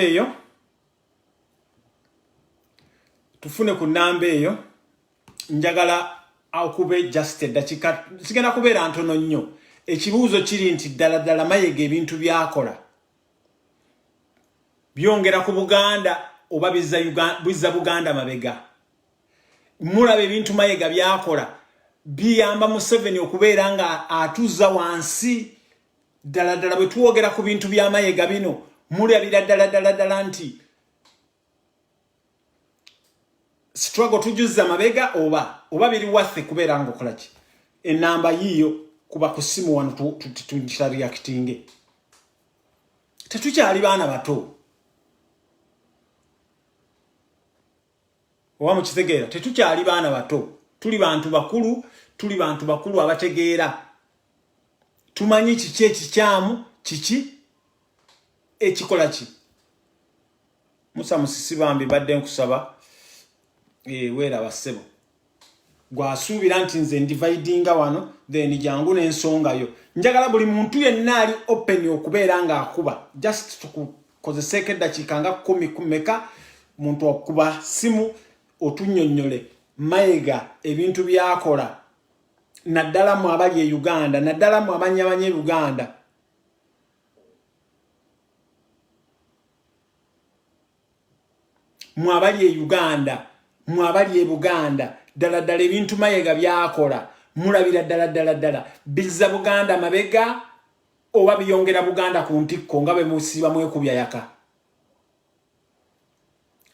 eyo. Njagala akube just dakika sigenda kubeera ntono nnyo. Ekibuuzo kiri nti ddala Mayiga ebintu byakola byongera ku Buganda oba bizza Buganda mabega. Mulaba ebintu Mayiga byakola biyamba Museveni okubeera nga atuza wansi. Ddala bwe tuwogera ku bintu bya Mayiga bino mulabira ddala nti struggle tujuzza mabega oba biri wathe kubeera nga okola ki? Enamba yiyo kuba ku simu wano reacting. Tetukyali baana bato. Oba mukitegeera tetukyali baana bato. Tuli bantu bakulu abategeera. Tumanyi kiki ekikyamu kiki ekikola ki. Musa Musisi bambi badde nkusaba weera basebo. gwasuubira nti nze ndividinga wano then jangu n'ensonga yo njagala buli muntu yenna ali open okubeera nga akuba just tukozeseko eddakiika nga 10 kumeka muntu okuba simu otunnyonnyole Mayiga ebintu byakola naddala mu abali e Uganda naddala mu abanyabanye e Uganda mu abali e Uganda mu abali e Buganda dala ebintu Mayiga byakola mulabira dala bizza Buganda mabega oba biyongera Buganda ku ntikko nga bwe musiba mwekubya yaka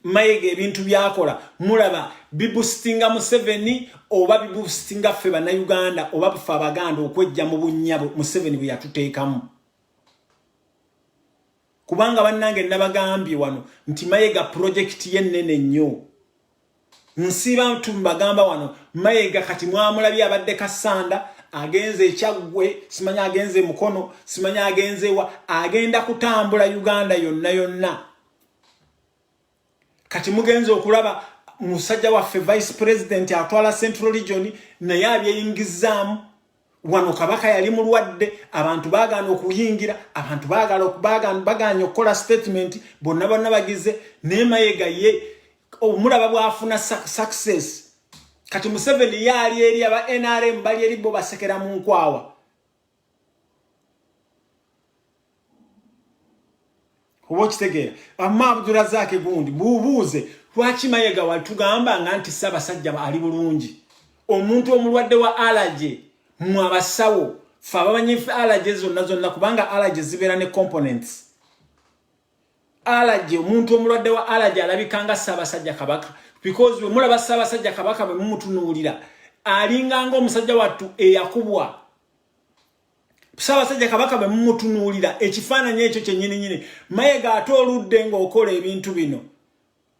Mayiga ebintu byakola mulaba bibustinga Museveni oba bibustinga ffe bana Uganda oba bufa Abaganda okwejja mu bunnyabo Museveni bwe yatuteekamu kubanga bannange nabagambye wano nti Mayiga project yennene nnyo nsiba tumbagamba wano Mayiga kati mwamulabye abadde Kasanda agenze ekyagwe simanya agenze mukono simanya agenze wa agenda kutambula Uganda yonna kati mugenze okulaba musajja waffe vice president atwala Central Region naye abyeyingizaamu wano Kabaka yali mulwadde abantu baagana okuyingira abantu baganya okukola statement bonna bagize ne Mayiga ye omulaba bwafuna success kati Museveni yali eri aba NRM bali eri bo basekera mu nkwawa kubo kitegera amma Abdurazak gundi bubuuze lwaki Mayiga watugamba nga nti Ssaabasajja ali bulungi omuntu omulwadde wa allergy mu abasawo fa abanye allergy zonna kubanga allergy zibeera ne components allergy omuntu omulwadde wa allergy alabikanga Ssaabasajja Kabaka because we mulaba Ssaabasajja Kabaka bwe mumutunuulira alinga ngo omusajja wattu eyakubwa Ssaabasajja Kabaka bwe mumutunuulira ekifaananyi ekyo kyennyini Mayiga ate oludde ng'okola ebintu bino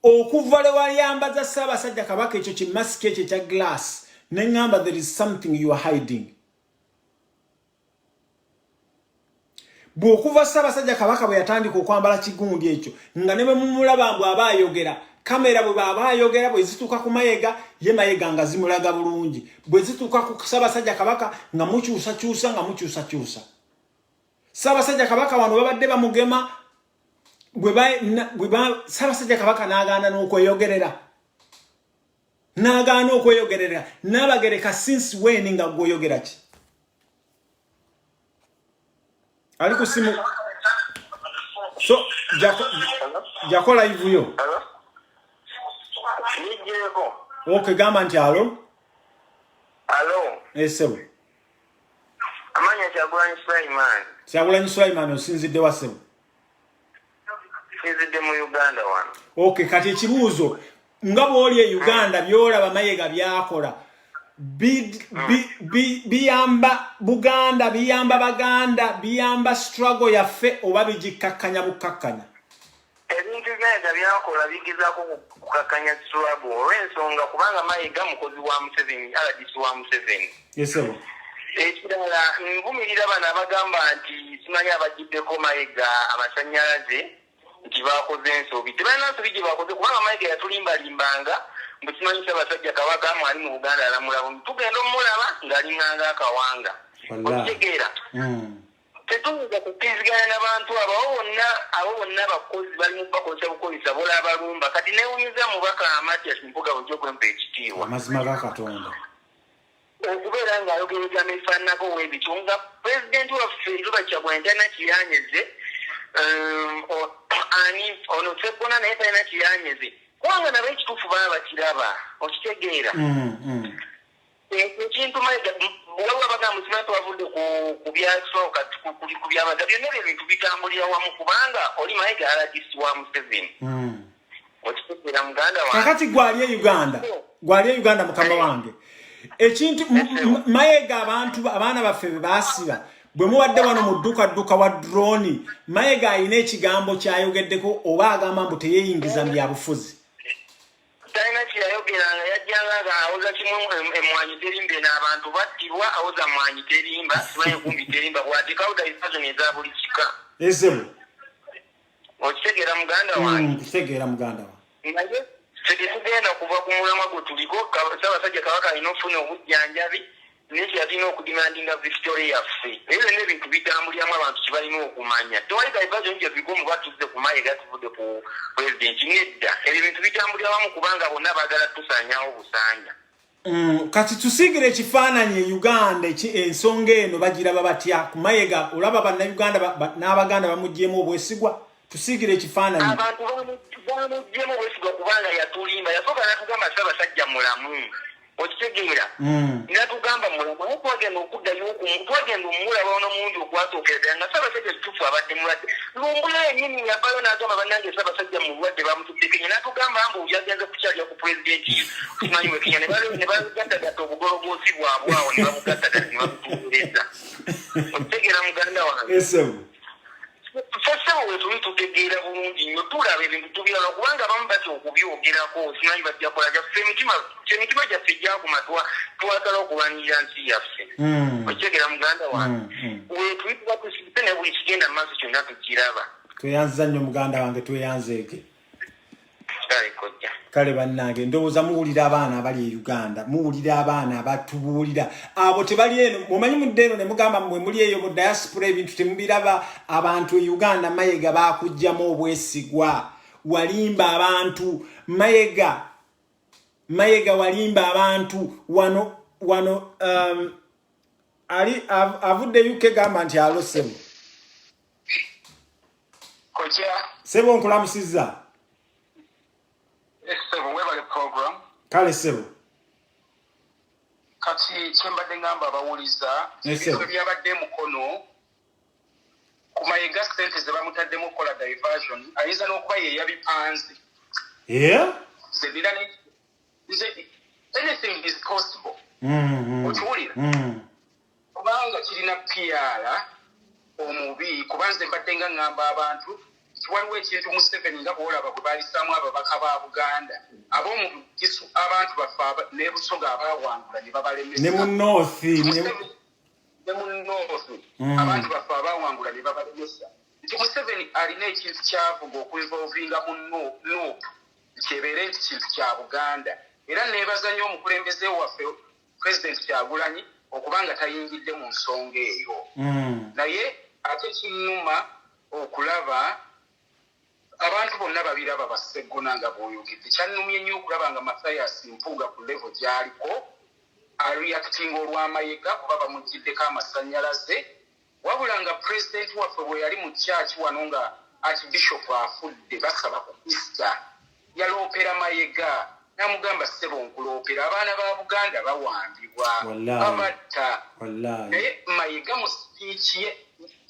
okuva le walyambaza Ssaabasajja Kabaka ekyo kimasiki ekyo ekya glass neŋŋamba there is something you are hiding bw'okuva Ssaabasajja Kabaka bwe yatandika okwambala kigundi ekyo nga ne bwe mumulaba mbw aba ayogera kamera bwe baba ayogera bwe zituuka ku Mayiga ye Mayiga nga zimulaga bulungi bwe zituuka ku Ssaabasajja Kabaka nga mukyusa Ssaabasajja Kabaka wano babadde bamugema Ssaabasajja Kabaka n'agaana n'okweyogerera n'abagereka since when nga gwoyogera ki ali ku simu so jakola ivuyo okay gamba nti alo esebo amanya Kyagulanyi Sulaiman osinzidde wa sebo sinzidde mu Uganda wano okay kati ekibuuzo nga bw'oli e Uganda byolaba Mayiga byakola biyamba Buganda biyamba Baganda biyamba struggle yaffe oba bigikakkanya bukakkanya ebintu Mayiga byakola bigezaako kukakkanya struggle olw'ensonga kubanga Mayiga mukozi wa Museveni aladisi wa Museveni yesebo ekirala nvumirira bano abagamba nti simanyi abagiddeko Mayiga amasannyalaze nti bakoze ensobi tebalina nsobi gye bakoze kubanga Mayiga yatulimbalimbanga mbukimanyi Ssaabasajja Kabaka mwali mu Buganda alamulabo tugenda omulaba ng'alinganga akawanga okitegeera tetuyinza kukkiriziganya n'abantu abo bonna abakozi bali mu bakozesa bukozesa bola abalumba kati neewunyiza mubaka Mathias Mpuuga bujja okwempa ekitiibwa amazima ga Katonda okubeera ng'ayogereza mefaanako w'ebityo nga pulezidenti waffe Robert Kyagulanyi talina kiyanyeze ono Sseggona naye talina kiyanyeze kubanga nabo ekituufu baba bakiraba okitegeera ekintu Mayiga waliwo abagamba simanyi twavudde ku byasooka ku byamaga byonna ebyo bintu bitambulira wamu kubanga oli Mayiga aladisi wa Museveni okitegeera muganda wange kakati gwali e Uganda mukama wange ekintu Mayiga abaana baffe be baasiba bwe muwadde wano mu dduka wa drone Mayiga alina ekigambo kyayogeddeko oba agamba mbu teyeeyingiza mu byabufuzi talina kyayogeranga yajjanga awoza kimu emwanyi terimba n'abantu battibwa awoza mwanyi terimba simanyi kumbi terimba bw'atekawo dayifazoni eza buli kika ezebo okitegeera muganda wange kitegeera muganda wange naye ffe tetugenda kuva ku mulamwa gwe tuliko Ssaabasajja Kabaka alina okufuna obujjanjabi n'ekyo yalina okudimandinga Victoria yaffe ebyo n'ebintu bitambuliramu abantu kibalina okumanya tewali diversion gye tuliko muba tuzze ku Mayiga tuvudde ku pulezidenti nedda ebyo bintu bitambulira wamu kubanga bonna baagala tusaanyawo busanya. Kati tusigire ekifaananyi e Uganda ensonga eno bagiraba batya ku Mayiga olaba bannayuganda n'Abaganda bamugyemu obwesigwa tusigire ekifaananyi abantu bamugyemu obwesigwa kubanga yatulimba yasooka natugamba Ssaabasajja mulamu okitegeera natugamba mulamu naye twagenda okuddayo twagenda omulaba n'omundi ogwasookereza nga Ssaabasajja kituufu abadde mulwadde Lumbuya yennyini yavayo n'agamba bannange Ssaabasajja mulwadde bamututte Kenya natugamba mbu yagenze kukyalya ku pulezidenti simanyi we Kenya ne bagatagatta obugologoosi bwabwe awo ne babugattagatta ne babutuulereza okitegeera muganda wange Fossewo we tuli tutegeera bulungi nnyo tulaba ebintu tubiraba kubanga abamu batya okubyogerako simanyi bajja kola gyaffe emitima gyaffe gyakumatwa twagala okulwanirira nsi yaffe okitegeera muganda wange we tuli tuba tusiite ne buli kigenda mu maaso kyonna tukiraba tweyanza nnyo muganda wange tweyanzeeke kale bannange ndowooza muwulira abaana abali e Uganda muwulira abaana abatubuulira abo tebali eno mumanyi mudde eno ne mugamba mmwe muli eyo mu diaspora ebintu temubiraba abantu e Uganda Mayiga baakugjamu obwesigwa walimba abantu Mayiga walimba abantu wano ali avudde UK gamba nti alosebo kocha sebo nkulamusizza program kale sebo kati kyembadde ngamba abawuliza ebintu byabadde mukono ku Mayiga ssente ze bamutaddemu okukola diversion ayinza n'okuba ye yabipanze anything is possible okiwulira kubanga kirina PR omubi kubanze mbadde nga ngamba abantu waliwo ekintu Museveni nga bwolaba bwe balisaamu ababaka ba Buganda ab'omugisu abantu baffe ne Busoga abawangula ne babalemesa ne mu North abantu baffe abawangula ne babalemesa nti Museveni alina ekintu kyavuga okuinvolvinga mu NUP kyebeere nti kintu kya Buganda era neebaza nnyo omukulembeze waffe President Kyagulanyi okubanga tayingidde mu nsonga eyo naye ate kinnuma okulaba abantu bonna babiraba Bassegona nga bw'oyogedde kyannumye nnyo okulaba nga Mathias Mpuuga ku level gy'aliko areactinga olw'Amayiga kuba bamugiddeko amasannyalaze wabula nga pulezidenti waffe bwe yali mu kyaki wano nga Archbishop afudde basaba ku Easter yaloopera Mayiga namugamba ssebo nkuloopera abaana ba Buganda bawambibwa babatta naye Mayiga mu speech ye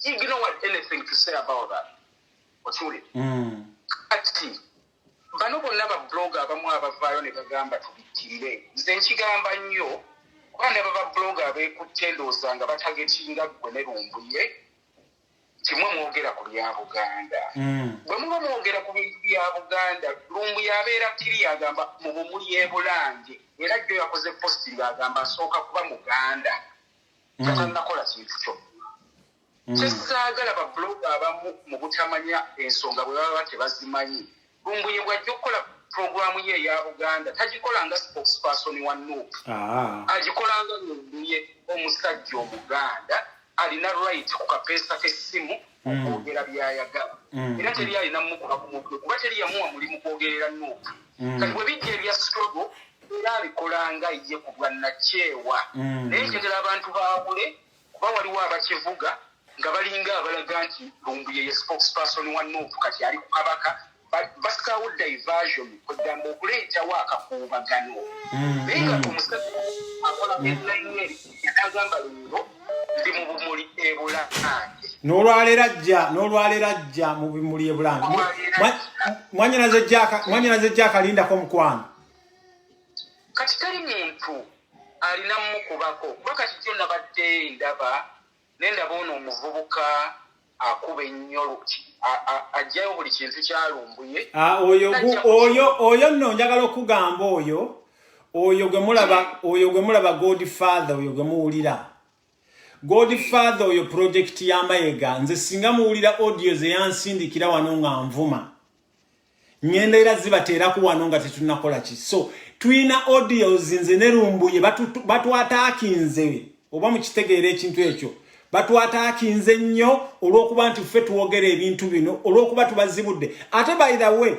he didn't want anything to say about that okiwulira ati bano bonna babloga abamu abavaayo ne bagamba tubikkirire nze nkigamba nnyo kubanda bababloga abeekutte ndowooza nga batagetinga ggwe ne Lumbuye kimwe mwogera ku bya Buganda bwe muba mwogera ku bintu bya Buganda Lumbuye abeera kiri agamba mu bumuli e Bulange era jjo yakoze posti ng'agamba asooka kuba Muganda tatannakola kintu kyonna kyesaagala babloga abamu mu butamanya ensonga bwe baba tebazimanyi Lumbuye bw'ajja okukola programu ye eya Buganda tagikola nga spokesperson wa NUP agikola nga Lumbuye omusajja Omuganda alina right ku kapeesa k'essimu okwogera by'ayagala era teri alina mukuba ku mutwe kuba teri yamuwa mulimu kwogerera NUP kati bwe bijja ebya struggle era abikola nga ye ku bwannakyewa naye njagala abantu baabule kuba waliwo abakivuga nga balinga abalaga nti Lumbuye ye spokesperson wa NUP kati ali ku Kabaka basikawo diversion kugamba okuleetawo akakuubagano naye nga omusajja akola headline eri yagamba leero ndi mu bumuli e Bulange n'olwaleero ajja mu bimuli e Bulange mwanyinaze Jack alindako mukwano kati tali muntu alina mukubako kuba kati kyo nabadde ndaba nendaba ono omuvubuka akuba ennyo ajjayo buli kintu kya Lumbuye oyo nno njagala okugamba oyo gwe mulaba Godfather oyo gwe muwulira Godfather oyo project ya Mayiga nze singa muwulira audio ze yansindikira wano nga nvuma ngenda era zibateera ku wano nga tetunakola ki so tuina audios nze ne Lumbuye batwataakinze oba mukitegeera ekintu ekyo batwataakinze nnyo olw'okuba nti ffe tuwogera ebintu bino olw'okuba tubazibudde ate by the way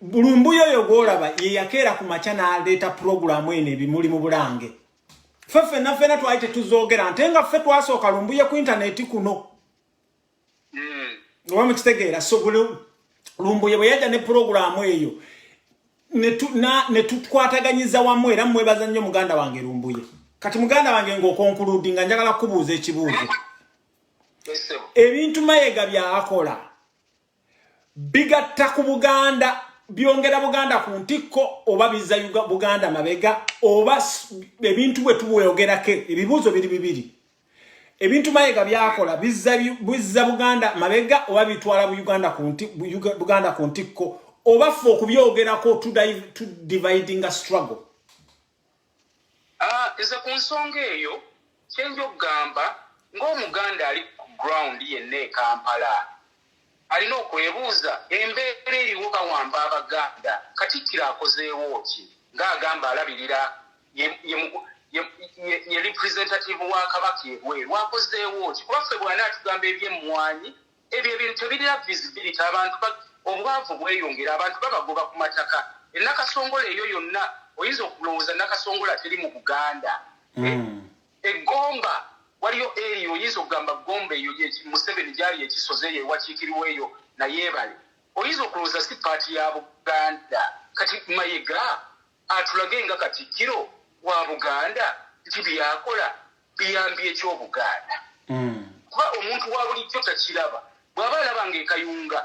Lumbuye oyo gwolaba ye yakeera ku makya n'aleeta programu eno ebimuli mu Bulange ffenna twali tetuzoogera nte nga ffe twasooka Lumbuye ku intaneti kuno oba mukitegeera so Lumbuye bwe yajja ne programu eyo ne tukwataganyiza wamu era mwebaza nnyo muganda wange Lumbuye kati muganda wange ng'okonkuluudi nga njagala kubuuza ekibuuzo ebintu Mayiga by'akola bigatta ku Buganda byongera Buganda ku ntikko oba bizza Buganda mabega oba ebintu bwe tuboyogerako ebibuuzo biri bibiri ebintu Mayiga byakola bizza Buganda mabega oba bitwala Buganda ku ntikko oba ffe okubyogerako to dividing a struggle eze ku nsonga eyo kyenja okugamba ng'Omuganda ali ku ground yenna e Kampala alina okwebuuza embeera eriwo bawamba Abaganda Katikkiro akozeewo ki ng'agamba alabirira ye representative wa Kabaka ebweru akozeewo ki kuba ffe bwana atugamba eby'emmwanyi ebyo ebintu tebirina visibility abantu obwavu bweyongera abantu babagoba ku mataka Nakasongola eyo yonna oyinza okulowooza Nakasongola teri mu Buganda Egomba waliyo eriyo oyinza okugamba Gombe eyo Museveni gyali ekisoze ye wakiikiriwo eyo nayeebale oyinza okulowooza si paati ya Buganda kati Mayiga atulage nga Katikkiro wa Buganda ti byakola biyambye eky'Obuganda kuba omuntu wa bulijjo takiraba bw'aba alaba ng'ekayunga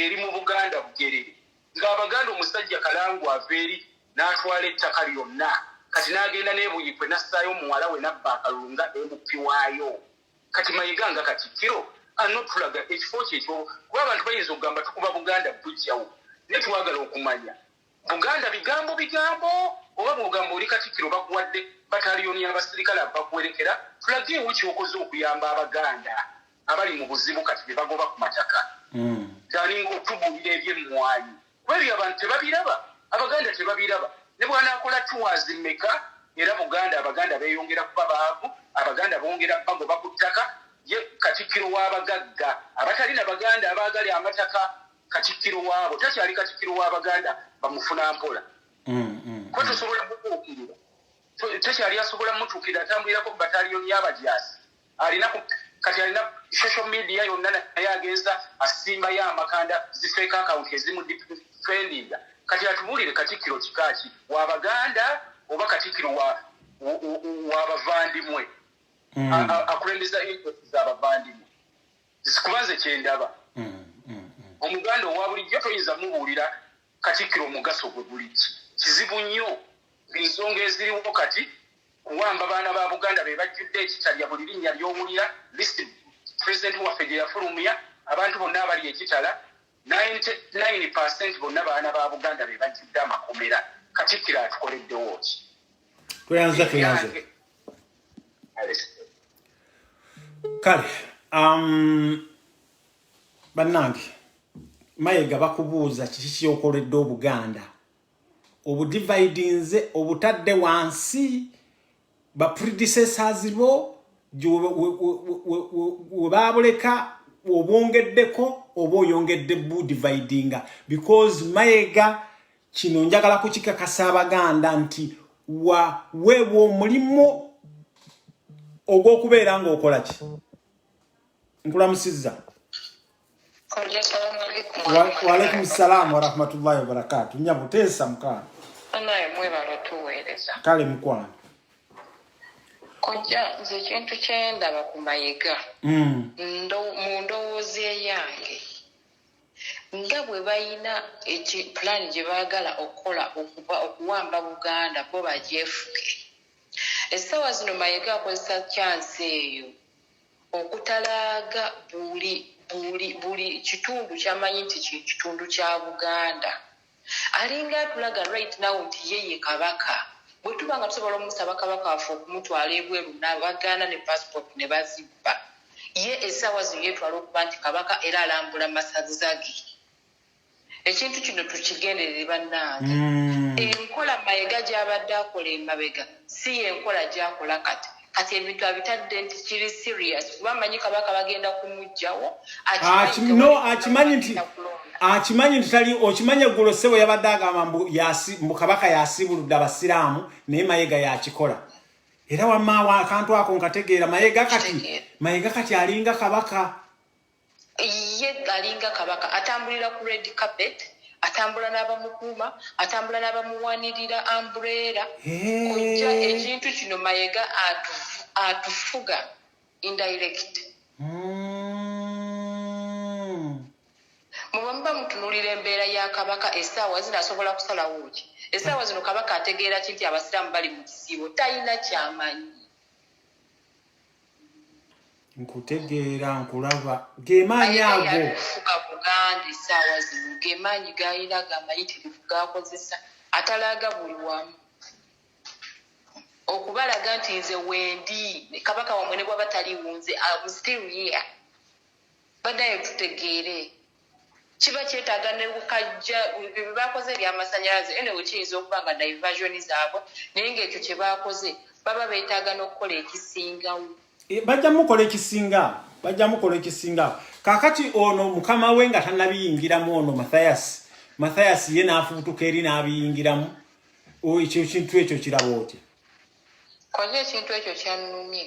eri mu Buganda bugerere ng'Abaganda omusajja Kalangu ava eri n'atwala ettaka lyonna kati n'agenda n'ebuyikwe n'assaayo muwala we nabba akalunga emuppi waayo kati Mayiga nga Katikkiro anotulaga ekifo kyekyo kuba abantu bayinza okugamba tukuba Buganda bujjawo naye twagala okumanya Buganda bigambo oba bw'ogamba oli Katikkiro bakuwadde bataliyoni y'abasirikale abakuwerekera tulageewo kyokoze okuyamba Abaganda abali mu buzibu kati be bagoba ku mataka taninga otubuulira eby'emmwanyi kuba ebyo abantu tebabiraba Abaganda tebabiraba ne bw'anaakola tours mmeka era Abaganda beeyongera kuba baavu Abaganda bongera bagoba ku ttaka ye Katikkiro w'Abagagga abatalina Baganda abaagala amataka Katikkiro waabo takyali Katikkiro w'Abaganda bamufuna mpola ko tosobola kukuukirira takyali asobola mutuukira atambulirako ku bataliyoni y'abajaasi kati alina social media yonna naye agenza asimbayo amakanda zifeeka akawunti ezimu defendinga kati atubuulire Katikkiro kikaaki w'Abaganda oba Katikkiro w'abavandimwe akulembeza interest z'abavandimwe zikubanze kyendaba Omuganda owa bulijjo toyinza mubuulira Katikkiro omugaso gwe guli kizibu nnyo ensonga eziriwo kati kuwamba baana ba Buganda be bajjudde ekitalya buli linnya ly'owulira list president waffe gye yafulumya abantu bonna abali ekitala 99% bonna baana ba Buganda be bajjudde amakomera Katikkiro atukoleddewo ki tweyanze kale bannange Mayiga bakubuuza kiki kyokoledde Obuganda obudividinze obutadde wansi ba predecessors bo we babuleka obwongeddeko oba oyongedde bu dividinga because Mayiga kino njagala kukikakasa Abaganda nti weebwa omulimu ogw'okubeera ng'okola ki nkulamusizza wa alaikum salam wa rahmatullahi wa barakatuh nyabuteesa mukana naye mwebala tuweereza kale mukwano kojja nze ekintu kyendaba ku Mayiga mu ndowooza yange nga bwe balina plan gye baagala okukola okuwamba Buganda bo bagyefuge essaawa zino Mayiga akozesa chance eyo okutalaaga buli kitundu kyamanyi nti kitundu kya Buganda alinga atulaga right now nti yeye Kabaka bwe tuba nga tusobola omusaba Kabaka waffe okumutwala ebweru n'Abaganda ne passport ne bazibba ye essaawa zino yeetwala okuba nti Kabaka era alambula masaza ge ekintu kino tukigenderere bannange enkola Mayiga gy'abadde akola emabega si enkola gy'akola kati ebintu abitadde nti kiri serious kuba amanyi Kabaka bagenda kumugjawo akimanyi nti tali okimanyi eggulo ssebo yabadde agamba mbu Kabaka yasibuludde abasiraamu naye Mayiga yakikola era wamma akantu ako nkategeera Mayiga kati alinga Kabaka ye alinga Kabaka atambulira ku red carpet atambula n'abamukuuma atambula n'abamuwanirira umbrella kujja ekintu kino Mayiga atufuga indirect mubamba mutunulira embeera ya Kabaka essaawa zino asobola kusalawo ki essaawa zino Kabaka ategeera kinti abasiraamu bali mu kisiibo talina kyamanyi nkutegeera nkulaba gemaanyi ago fuka Buganda essaawa zino gemaanyi gayina gamayitirivu gakozesa atalaga buli wamu okubalaga nti nze wendi Kabaka wamwe ne bwaba taliwunze I'm still here badayo tutegeere kiba kyetaaga ne kukajja bye bakoze eby'amasannyalaze ene kiyinza okuba nga diversion zaabwe naye ng'ekyo kye bakoze baba beetaaga n'okukola ekisingawo bajja mukola ekisinga kakati ono mukama we nga tannabiyingiramu ono Matthias ye n'afubutuka eri n'abiyingiramu ekyo ekintu ekyo kiraba otya kwanya ekintu ekyo kyannumye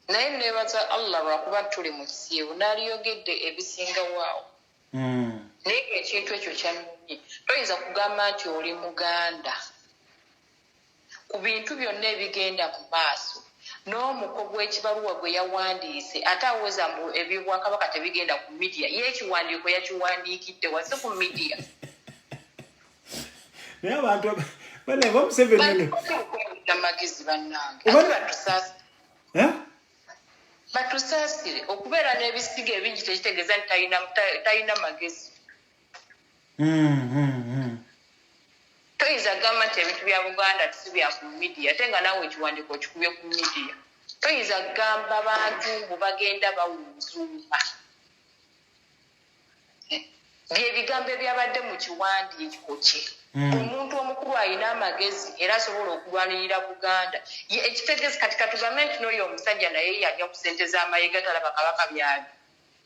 naye neebaza Allah lwakuba tuli mu kisiibo n'aliyogedde ebisingawaawo naye ekintu ekyo kyannumye toyinza kugamba nti oli Muganda ku bintu byonna ebigenda mu maaso n'omuko gw'ekibaluwa gwe yawandiise ate awooza mbu ebyobwakabaka tebigenda ku midiya ye ekiwandiiko yakiwandiikidde wasi ku midiya naye abantu baleba Museveni amagezi bannange batusaasire okubeera n'ebisiga ebingi tekitegeeza nti talina magezi toyinza gamba nti ebintu bya Buganda si bya ku midiya ate nga naawe ekiwandiiko kikubye ku midiya toyinza gamba bantu mbu bagenda bawunzuuma byebigambo ebyabadde mu kiwandiiko kye omuntu omukulu alina amagezi era asobola okulwanirira Buganda ekitegeezi kati katugambe nti n'oyo omusajja naye yalya ku ssente z'Amayiga talaba Kabaka byali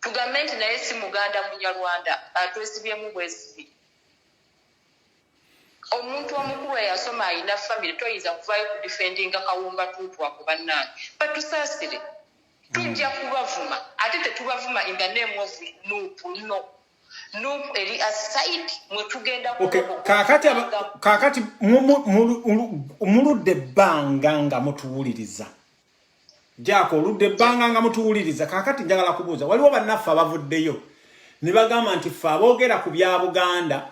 tugambe nti naye si Muganda Munyarwanda atwesibyemu bwesibi omuntu omukulu eyasoma alina famire toyinza kuvaayo ku defendinga Kawumba tuutwa ku bannange batusaasire tujja kubavuma ate tetubavuma in the name of Nuupu eri aside mwe tugenda kakati muludde ebbanga nga mutuwuliriza Jaako oludde ebbanga nga mutuwuliriza kakati njagala kubuuza waliwo bannaffe abavuddeyo ne bagamba nti ffe aboogera ku bya Buganda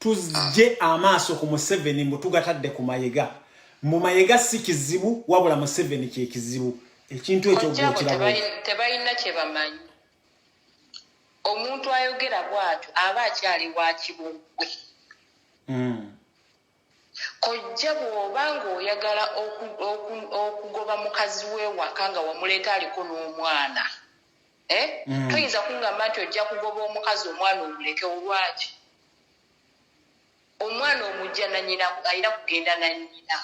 tuzje amaaso ku Museveni mbu tugatadde ku Mayiga mu Mayiga si kizibu wabula Museveni kye kizibu ekintu ekyo gwokirabo tebalina kye bamanyi omuntu ayogera bw'atyo aba akyali wa kibugwe kojja bw'oba ng'oyagala okugoba mukazi we waka nga wamuleeta aliko n'omwana toyinza kungamba nti ojja kugoba omukazi omwana omuleke olwaki omwana omujja na nnyina alina kugenda na nnyina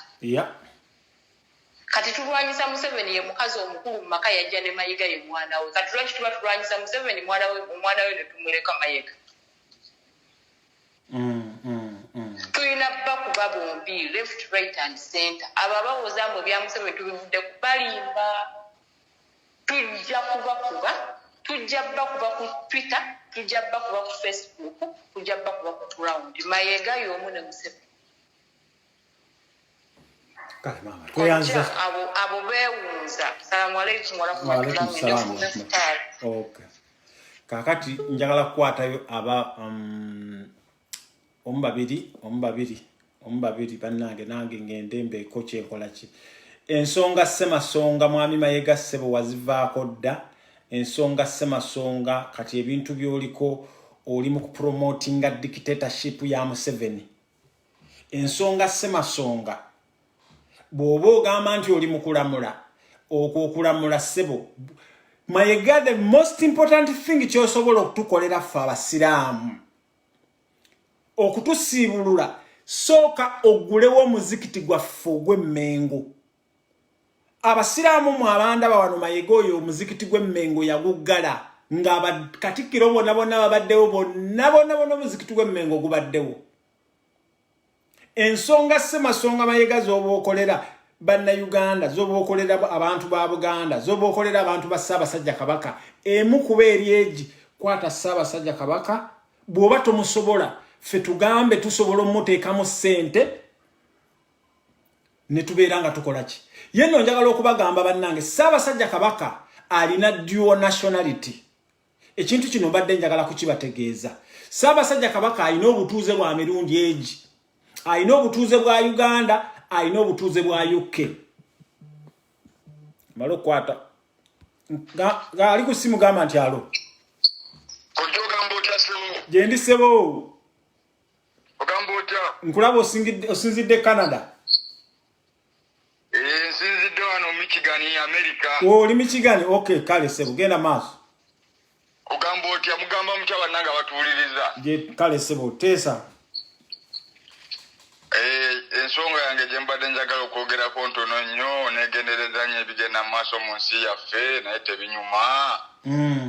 kati tulwanyisa Museveni ye mukazi omukulu mu maka yajja ne Mayiga ye mwana we kati lwaki tuba tulwanyisa Museveni omwana we ne tumuleka Mayiga tulina bakuba bombi left right and center abo abawooza mbu ebya Museveni tubivudde ku balimba tujja kubakuba tujja bakuba ku Twitter tujja bakuba ku Facebook tujja bakuba ku ground Mayiga y'omu ne Museveni abo beewunza salamu aleikum warahmatullahi okay kakati njagala kukwatayo aba omu babiri bannange nange ngende mbeeko kyenkola ki ensonga Ssemasonga mwami Mayiga ssebo wazivaako dda ensonga Ssemasonga kati ebintu byoliko oli mu kupromotinga dictatorship ya Museveni ensonga Ssemasonga bw'oba ogamba nti oli mu kulamula okwo okulamula ssebo Mayiga the most important thing kyosobola okutukolera ffe abasiraamu okutusibulula soka ogulewo muzikiti gwaffe ogw'Emmengo abasiraamu mu abanda bawano Mayiga oyo omuzikiti gw'Emmengo yaguggala nga Katikkiro bonna babaddewo bonna omuzikiti gw'Emmengo gubaddewo ensonga semasonga Mayiga z'oba okolera Bannayuganda z'oba okolera abantu ba Buganda z'oba okolera abantu ba Ssaabasajja Kabaka emu kuba eri egi kwata Ssaabasajja Kabaka bw'oba tomusobola ffe tugambe tusobola omuteekamu ssente ne tubeera nga tukola ki ye nno njagala okubagamba bannange Ssaabasajja Kabaka alina dual nationality ekintu kino mbadde njagala kukibategeeza Ssaabasajja Kabaka alina obutuuze bwa mirundi egi alina obutuuze bwa Uganda alina obutuuze bwa UK malo kwata ali ku simu gamba nti alo Jendi sebo nkulaba osinzidde Canada nsinzidde wano Michigan America oli Michigan okay kale sebo genda maaso ogamba otya mugamba mutya bannanga batuwuliriza je kale sebo teesa ensonga yange gye mbadde njagala okwogerako ntono nnyo negendereza nnyo ebigenda mu maaso mu nsi yaffe naye tebinyuma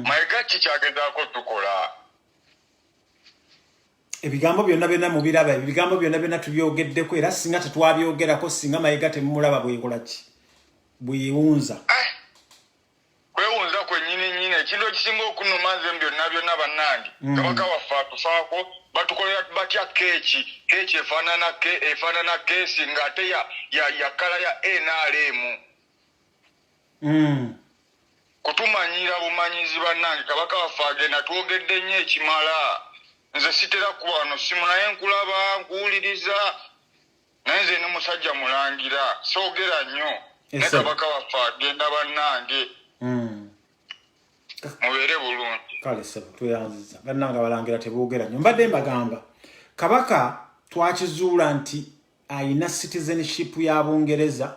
Mayiga kikyagezaako tukola ebigambo byonna mubiraba ebigambo byonna tubyogeddeko era singa tetwabyogerako singa Mayiga temumulaba bwekola ki bwewunza kwewunza kwennyini ekintu ekisinga okunuma nze byonna bannange Kabaka waffe atufaako batukolera batya keeki efaanana keesi ng'ate ya kala ya NRM kutumanyira bumanyizi bannange Kabaka waffe agenda twogedde nnyo ekimala nze sitera kuba wano simu naye nkulaba nkuwuliriza naye nze ne musajja mulangira soogera nnyo ne Kabaka waffe agenda bannange mubeere bulungi kale sebo tweyanziza bannanga balangira teboogera nnyo mbadde mbagamba Kabaka twakizuula nti ayina citizenship ya Bungereza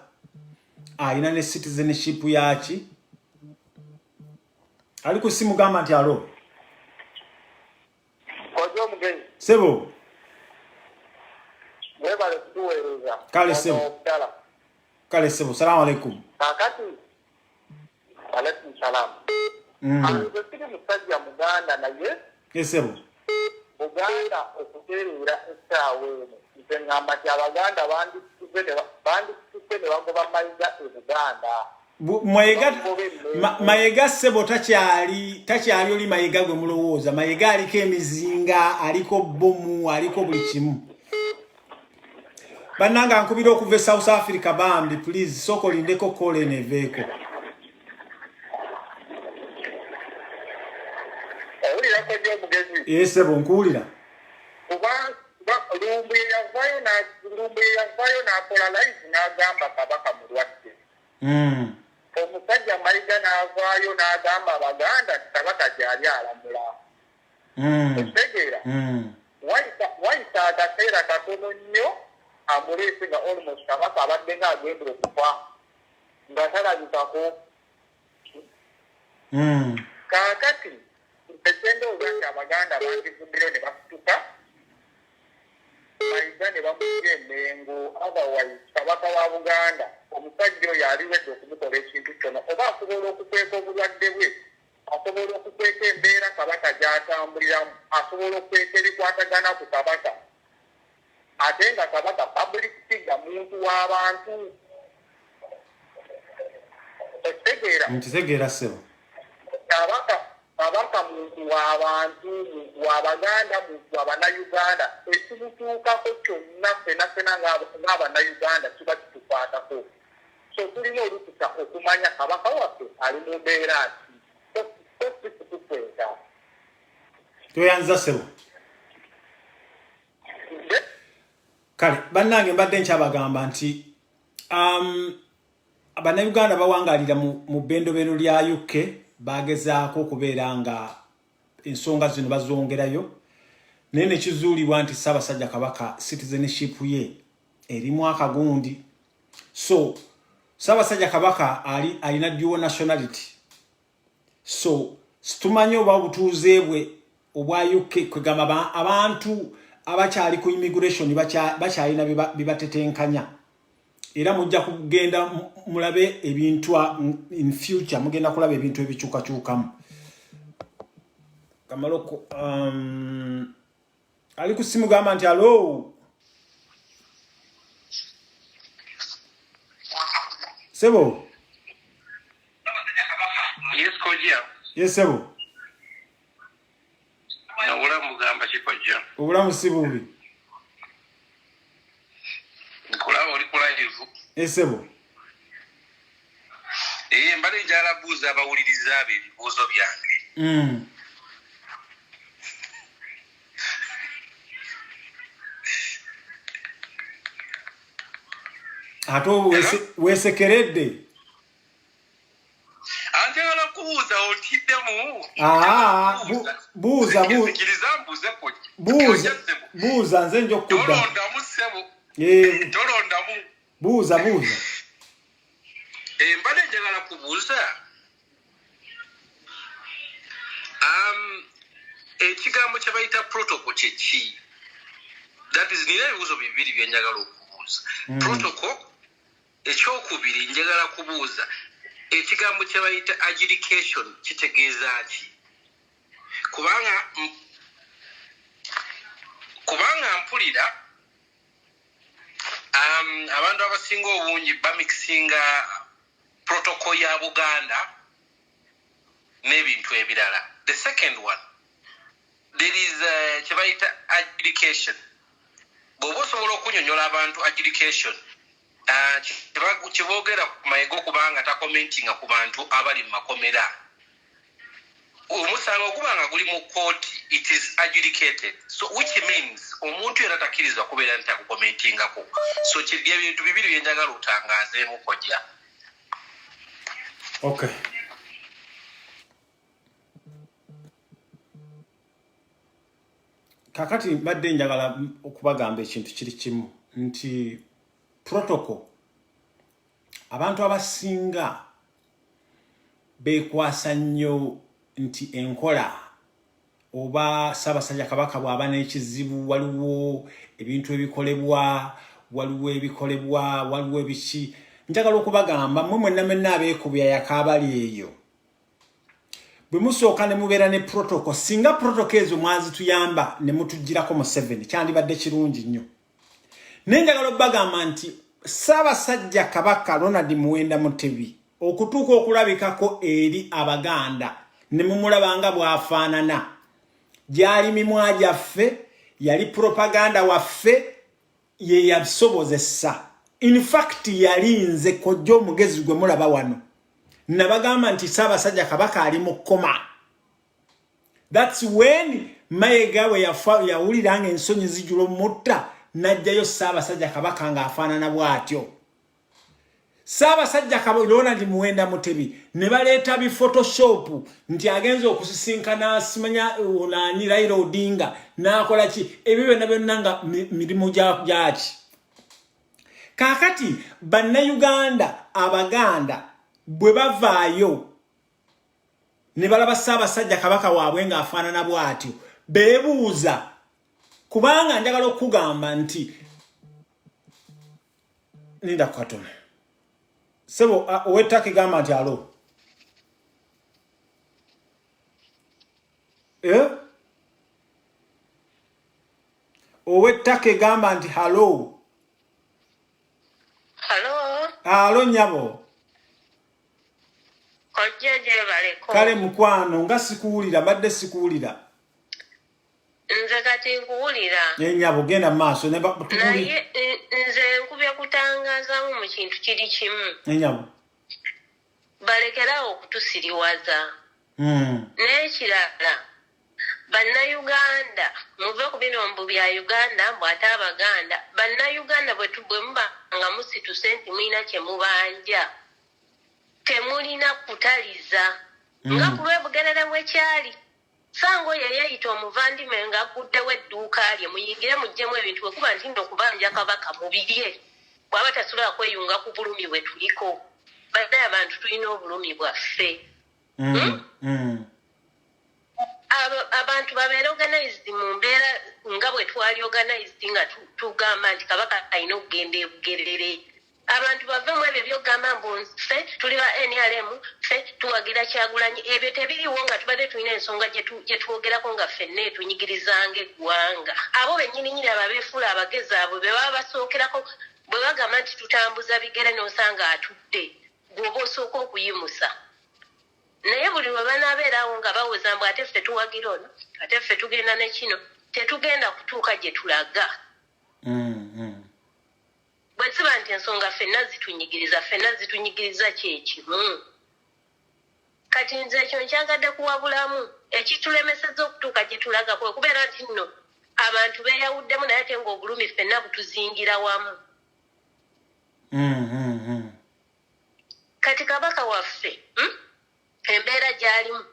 ayina ne citizenship yaki ali ku simu gamba nti alo sebo kale sebo salamu alaikum kakati alaikum salam Siri musajja Muganda naye sebo Buganda okutereera essaawa eno nze ngamba nti Abaganda bandisituse ne bagoba Mayiga e Buganda Mayiga sebo takyali oli Mayiga gwe mulowooza Mayiga aliko emizinga aliko bomu aliko buli kimu bannanga nkubira okuva South Africa bambi please soko lindeko kole neveeko sebo nkuwulira lumbu yavayo n'akola live n'agamba Kabaka mulwadde omusajja Mayiga n'avaayo n'agamba Abaganda nti Kabaka gyali alamula otegeera wayita akaseera katono nnyo amuleese nga almost Kabaka abadde ng'agenda okufa nga talabikako kaakati ekendowooza nti Abaganda bandivuddiro ne basituka Mayiga ne bamugira Emmengo otherwise Kabaka wa Buganda omusajja oyo aliwedde okumukola ekintu kyono oba asobola okukweka obulwadde bwe asobola okukweka embeera Kabaka gy'atambuliramu asobola okukweka ebikwatagana ku Kabaka ate nga Kabaka public figure muntu w'abantu ekitegeera sebo Kabaka muntu w'abantu muntu w'Abaganda muntu w'Abannayuganda ekimutuukako kyonna ffenna ng'Abannayuganda kiba kitukwatako so tulina olukusa okumanya Kabaka waffe ali mu mbeera ki tukweta tweyanza sebo kale bannange mbadde nkyabagamba nti Abannayuganda bawangalira mu bbendobero lya UK bagezaako okubeera nga ensonga zino bazongerayo naye nekizuulibwa nti Ssaabasajja Kabaka citizenship ye erimu akagundi so Ssaabasajja Kabaka alina dual nationality so situmanyi oba obutuuze bwe obwa UK kwegamba abantu abakyali ku immigration bakyalina bibatetenkanya era mujja kugenda mulabe ebintu in future mugenda kulaba ebintu ebikyukakyukamu Kamaloko ali ku simu gamba nti alo Sebo Yes Kojia Yes Sebo Obulamu gamba kikojja obulamu si bubi nkulaba oli kulaivu Sebo mbale njala buuza abawuliriza abe ebibuuzo byange ato wesekeredde anjagala kubuuza otiddemu buuza nze nja okudda tolondamu ssebo tolondamu buuza mbadde njagala kubuuza ekigambo kye bayita protocol kyeki that is nina ebibuuzo bibiri bye njagala okubuuza protocol ekyokubiri njagala kubuuza ekigambo kye bayita adjudication kitegeeza ki kubanga mpulira abantu abasinga obungi bamikisinga protocol ya Buganda n'ebintu ebirala. The second one, there is kye bayita adjudication. Bw'oba osobola okunyonyola abantu adjudication kiboogera ku mayigo kubanga takomentinga ku bantu abali mu makomera. Omusango okubanga guli mu court, it is adjudicated, so which means omuntu era takkiriza kubeera nti akukomentingako. So kirya bintu bibiri bye njagala otangaazeemu Kojja. Okay. Kakati mbadde njagala okubagamba ekintu kiri kimu nti protocol abantu abasinga bekwasa nnyo nti enkola oba Ssaabasajja Kabaka bw'aba n'ekizibu waliwo ebintu ebikolebwa waliwo ebiki njagala okubagamba mmwe mwenna abeekubya yakaabali eyo bwe musooka ne mubeera ne protocol singa protocol ezo mwazituyamba ne mutugirako mu 7 kyandibadde kirungi nnyo naye njagala okubagamba nti Ssaabasajja Kabaka Ronald Muwenda Mutebi okutuuka okulabikako eri Abaganda ne mumulabanga bw'afaanana gyali mimwa gyaffe yali propaganda waffe ye yasobozesa. In fact yalinze kojja omugezi gwe mulaba wano nabagamba nti Ssaabasajja Kabaka ali mu koma. That's when Mayiga we yawuliranga ensonyi zijula mutta najjayo Ssaabasajja Kabaka ng'afaanana bw'atyo. Ssaabasajja Kabaka Ronald Muwenda Mutebi ne baleeta bi photoshop nti agenza okusisinkana simanya nani Raila Odinga n'akola ki ebyo byonna nga mirimu gyaki. Kakati bannayuganda Abaganda bwe bavaayo ne balaba Ssaabasajja Kabaka waabwe ng'afaanana bw'atyo beebuuza kubanga njagala okugamba nti linda katono Sebo ow'ettaka egamba nti alo ow'ettaka egamba nti halo alo nyabo kale mukwano nga sikuwulira badde sikuwulira nze kati nkuwulira nyabo genda maaso naye nze nkubya kutangaazamu mu kintu kiri kimu nyabo balekerawo okutusiriwaza n'ekirala bannayuganda muve ku binombo bya Uganda mbu ate Abaganda bannayuganda bwe muba nga musituse nti mulina kye mubanja temulina kutaliza nga ku lw'Ebugerere bwekyali Sango yali yayita omuvandimwe ng'aguddewo edduuka lye muyingire muggyemu ebintu wekuba nti nno okubanja Kabaka mubirye bw'aba tasobola kweyunga ku bulumi bwe tuliko baddayo abantu tulina obulumi bwaffe abantu babeera organized mu mbeera nga bwe twali organized nga tugamba nti kabaka alina okugenda ebugerere abantu bave mu ebyo byogamba mbu ffe tuli ba NRM ffe tuwagira Kyagulanyi ebyo tebiriwo nga tubadde tulina ensonga gye twogerako nga ffenna etunyigirizanga eggwanga abo bennyininyini ababeefuula abagezi abo be baba basookerako bwe bagamba nti tutambuza bigere n'osanga atudde gwoba osooka okuyimusa naye buli lwe banaabeerawo nga bawoza mbu ate ffe tuwagira ono ate ffe tugenda ne kino tetugenda kutuuka gye tulaga bwe siba nti ensonga ffenna zitunyigiriza kyekimu kati nze ekyo nkyagadde kuwabulamu ekitulemesezza okutuuka gye tulaga kwe kubeera nti nno abantu beeyawuddemu naye ate ng'obulumi ffenna butuzingira wamu kati kabaka waffe embeera gy'alimu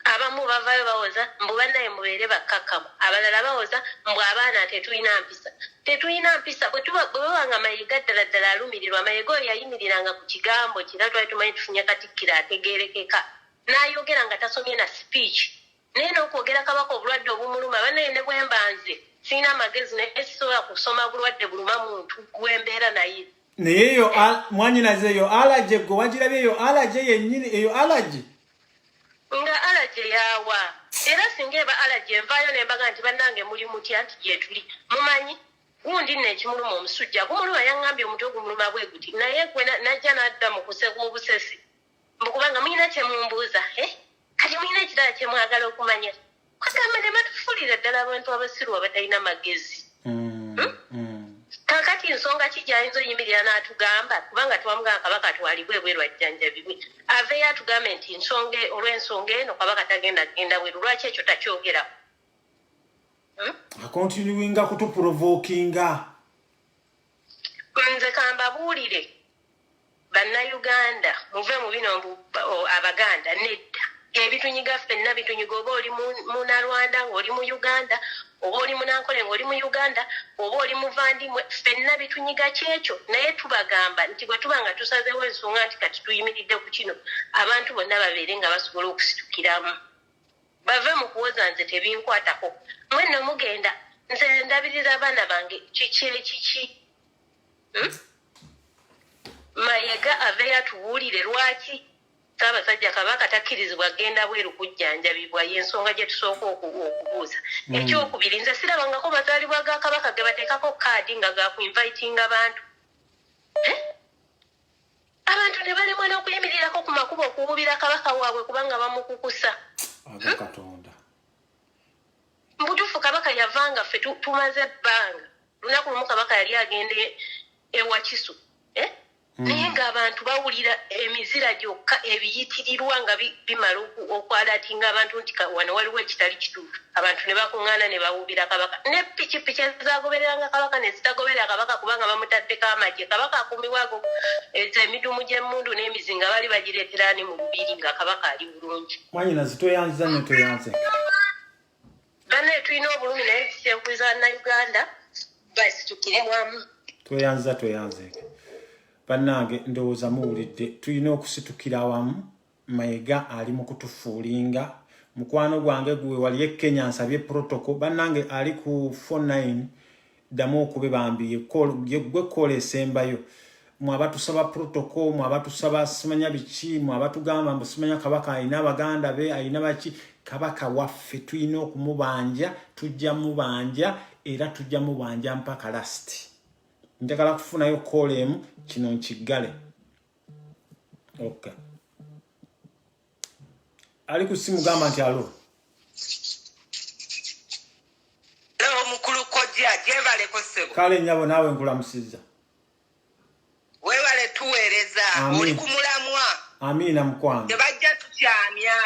abamu bavayo bawoza mbu bannaye mubeere bakkakkamu abalala bawoza mbu abaana tetulina mpisa bwe babanga mayiga ddala alumirirwa mayiga oyo yayimiriranga ku kigambo kira twali tumanyi tufunye katikkiro ategeerekeka n'ayogera nga tasomye na speech naye n'okwogera kabaka obulwadde obumuluma bannaye ne bwe mbanze sirina amagezi naye sisobola kusoma bulwadde buluma muntu gw'embeera naye naye eyo mwanyinaze eyo alaje gwe wagirabye eyo alaje yennyini eyo alaje nga alaje yawa era singa eba alaje envaayo nembaga nti bannange muli mutya nti gyetuli mumanyi gundi nekimuluma omusujja gumuluma yaŋŋambye omutwe gumuluma bwe guti naye gwe najja n'adda mu busesi mbukubanga mulina kyemumbuuza kati mulina ekirala kyemwagala okumanya kwagamba ne batufuulira ddala abantu abasirwa batalina magezi kakati ensonga ki gyayinza oyimirira n'atugamba kubanga twamugamba kabaka twalibwe bweru ajjanjabibwe aveeyo atugambe nti olw'ensonga eno kabaka tagenda genda bweru lwaki ekyo takyogeraho akontinuinga kutuprovokinga nze kambabuulire bannayuganda muve mu bino abaganda nedda ebitunyiga ffenna bitunyiga oba oli munalwanda ng'oli mu Uganda oba oli munankole ng'oli mu Uganda oba oli muvandimwe ffenna bitunyiga kyekyo naye tubagamba nti bwe tuba nga tusazeewo ensonga nti kati tuyimiridde ku kino abantu bonna babeere nga basobola okusitukiramu bave mu kuwoza nze tebinkwatako mwenno mugenda nze ndabirira abaana bange kiki Mayiga aveeyo atubuulire lwaki Ssaabasajja Kabaka takkirizibwa genda bweru kujjanjabibwa y'ensonga gye tusooka okubuuza ekyokubiri nze sirabangako mazaalibwa ga Kabaka ge bateekako kaadi nga gakuinvitinga abantu abantu ne balemwa n'okuyimirirako ku makubo okuwubira Kabaka waabwe kubanga bamukukusa Katonda mbutuufu Kabaka yavanga ffe tumaze ebbanga lunaku lumu Kabaka yali agenda ewa Kisu naye ng'abantu bawulira emizira gyokka ebiyitirirwa nga bimala okwalatinga abantu nti wano waliwo ekitali kituufu abantu ne bakuŋŋaana ne bawubira Kabaka ne pikipiki ezagobereranga Kabaka ne zitagoberera Kabaka kubanga bamutaddeko amagye Kabaka akuumibwago emidumu gy'emmundu n'emizinga baali bagireetera ani mu lubiri nga Kabaka ali bulungi mwanyinazi toyanziza ne toyanze bannaye tulina obulumi naye kikyenkuliza bannayuganda basitukire wamu toyanze bannange ndowooza muwulidde tulina okusitukira awamu Mayiga ali mu kutufuulinga mukwano gwange gwe wali e Kenya nsabye protocol bannange ali ku 49 ddamu okubebambiye gwe kola esembayo mwabatusaba protocol mwabatusaba simanya biki mwabatugamba mbu simanya Kabaka alina abaganda be alina baki Kabaka waffe tulina okumubanja tujja mubanja era tujja mubanja mpaka last njagala kufunayo call emu kino nkiggale okay ali ku simu gamba nti alo mukulu kojja gyebaleko ssebo kale nyabo naawe nkulamusizza weebale tuweereza oli ku mulamwa amiina mukwange tebajja tukyamya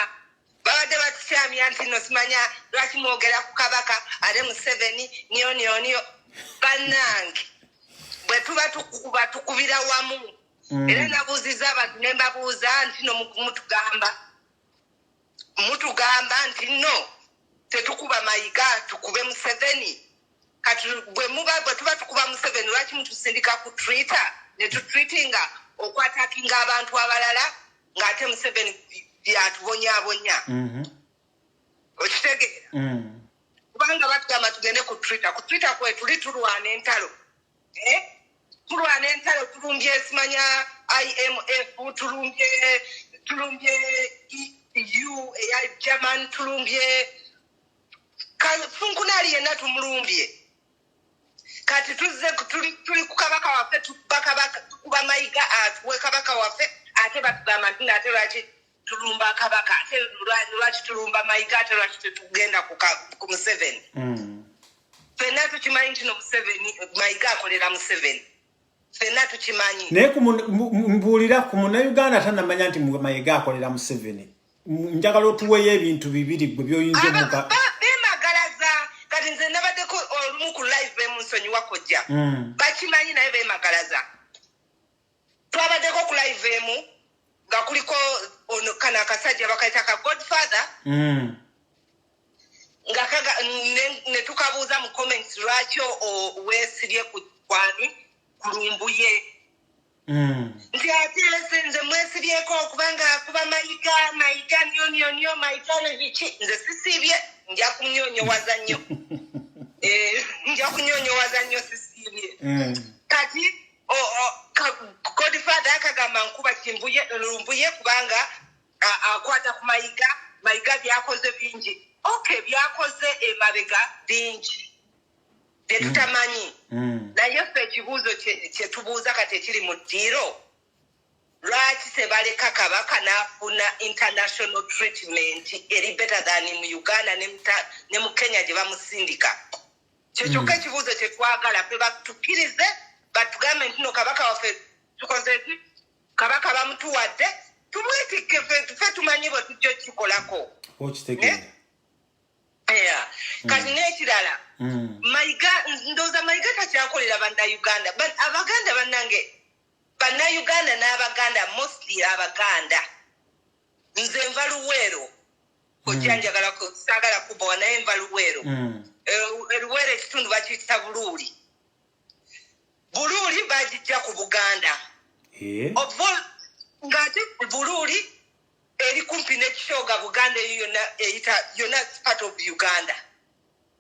babadde batukyamya nti no simanya lwaki mwogera ku Kabaka ate Museveni niyo bannange bwe tuba tukubira wamu era nabuuziza abantu ne mbabuuza nti no mutugamba nti no tetukuba Mayiga tukube Museveni kati bwe tuba tukuba Museveni lwaki mutusindika ku Twitter ne tutweetinga okwatakinga abantu abalala ng'ate Museveni byatubonyaabonya okitegeera kubanga batugamba tugende ku Twitter kwe tuli tulwana entalo tulwana entalo tulumbye simanya IMF tulumbye EU eya German tulumbye funkunali yenna tumulumbye kati tuzze tuli ku kabaka waffe tukuba mayiga atuwe kabaka waffe ate batugamba nti ate lwaki tulumba kabaka ate lwaki tulumba mayiga ate lwaki tetugenda ku Museveni ffenna tukimanyi nti no Museveni mayiga akolera Museveni ffenna tukimanyi naye mbuulira ku Munnayuganda tanamanya nti mayiga akolera Museveni njagala otuweeyo ebintu bibiri gwe byoyinza omuka bemagalaza kati nze nabaddeko olumu ku live bemunsonyiwa kojja bakimanyi naye bemagalaza twabaddeko ku live emu nga kuliko kana akasajja bakaita ka Godfather nga ne tukabuuza mu comments lwaki weesibye ku kwani kulumbuye nti ate nze mwesibyeko okubanga kuba mayiga nyo mayiga nebiki nze sisiibye nja kunyonyowaza nnyo sisiibye kati Godfather akagamba nkuba lumbuye kubanga akwata ku mayiga byakoze bingi okay byakoze emabega bingi byetutamanyi naye ffe ekibuuzo kyetubuuza kati ekiri mu ddiiro lwaki tebaleka kabaka n'afuna international treatment eri better than mu Uganda ne mu Kenya gye bamusindika kyekyoka ekibuuzo kyetwagala ffe batukkirize batugambe nti no kabaka waffe tukoze ki kabaka bamutuwadde tumwetikke ffe tumanyi bwe tujja okikolako okitegeera kati n'ekirala mayiga ndowooza mayiga takyakolera bannayuganda abaganda bannange bannayuganda n'abaganda mostly abaganda nze nva Luweero kojjanjagala saagala kubawa naye nva Luweero Luweero ekitundu bakiyita Buluuli bagijja ku Buganda ng'ate Buluuli eri kumpi n'ekishoga Buganda eyo yonna part of Uganda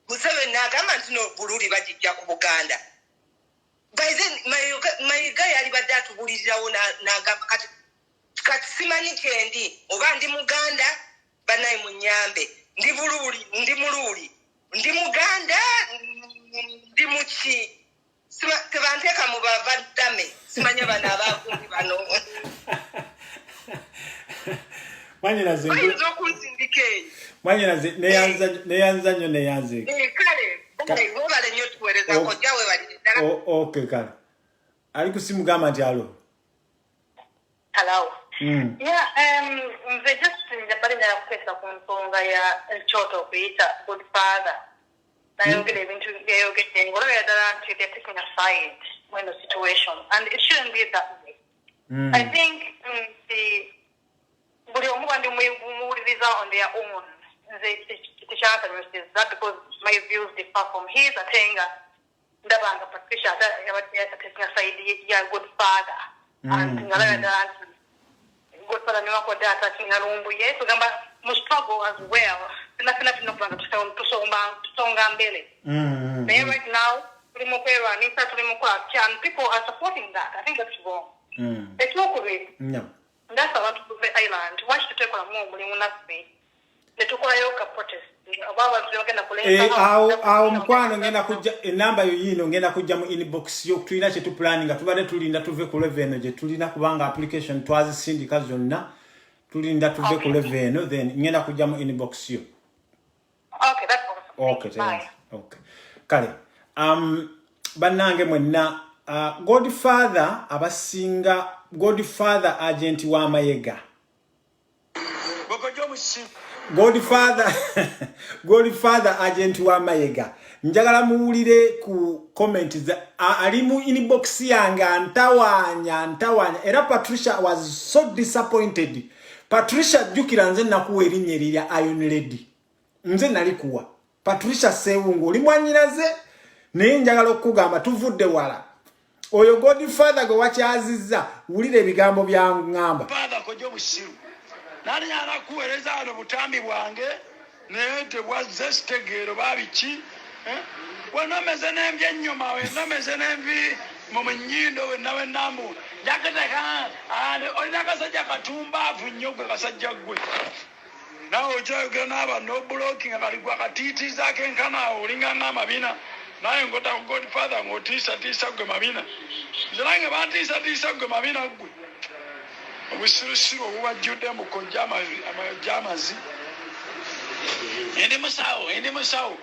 Museveni n'agamba nti no Buluuli bagijja ku Buganda by then mayiga yali badde atubulirirawo n'agamba kati simanyi kyendi oba ndi Muganda banaye munyambe ndi Buluuli ndi Muluuli ndi Muganda ndi muki tebanteeka mu bavaddame simanya bano abaakumbi bano mwanyinaze bayinza okunsindika eyo mwanyinaze neyanza nnyo neyanzeeko kale webale nnyo tuweereza kojja webalire ddala okay kale ali ku simu gamba nti alo hello nze just njabali nayakuteesa ku nsonga ya Kyoto okuyita Godfather nayogera ebintu byeyogedde ngolabira ddala nti they're taking a side when the situation and it shouldn't be that way I think buli omu bandi muwuliriza on their own nze tekyansanyusiza that because my views differ from his ate nga ndabanga Patricia taking a side ya Godfather and ngalabira ddala nti Godfather niwakodde atakinga lumbuye tugamba mu struggle as well fena tunokubanga tusonga mbele naye right now tuli mu kwerwanisa tuli mu kwakya and people are supporting that I think that's wrong ekyokubiri ndasaba abantu ku the island lwaki tutekolamu omulimu naffe ne tukolayo ka protest awo mukwano ngenda kujja enamba yo yino ngenda kujja mu inbox yo tulina kye tuplaninga tubadde tulinda tuve ku level eno gye tulina kubanga application twazisindika zonna tulinda tuve ku level eno then ngenda kujja mu inbox yo okay kale bannange mwenna Godfather abasinga Godfather agent wa Mayega Godfather agent wa Mayega njagala muwulire ku comment ali mu inbox yange antawanya era Patricia was so disappointed. Patricia jukira nze nakuwa erinnya lya Iron Lady nze nalikuwa Patricia Sewungu oli mwanyiraze naye njagala okugamba tuvudde wala oyo Godfather gwe wakyazizza wulire ebigambo bya ngamba father kojo busiru nani anakuweereza ano butambi bwange naye tebwazze sitegeero babiki wenomeze n'envi ennyuma wenomeze n'envi mu munyindo wenawe nambu jakateka olina akasajja katumbaavu nnyo gwe kasajja gwe nawe okyayogera n'aba nobuloki nga kaligwa katiitiizaako enkanaawo olinga ng'amabina naye ngota ku godfather ng'otiisatiisa gwe mabina nze nange batiisatiisa gwe mabina gwe obusirusiru obubajjudde mu kojja amazi endi musawo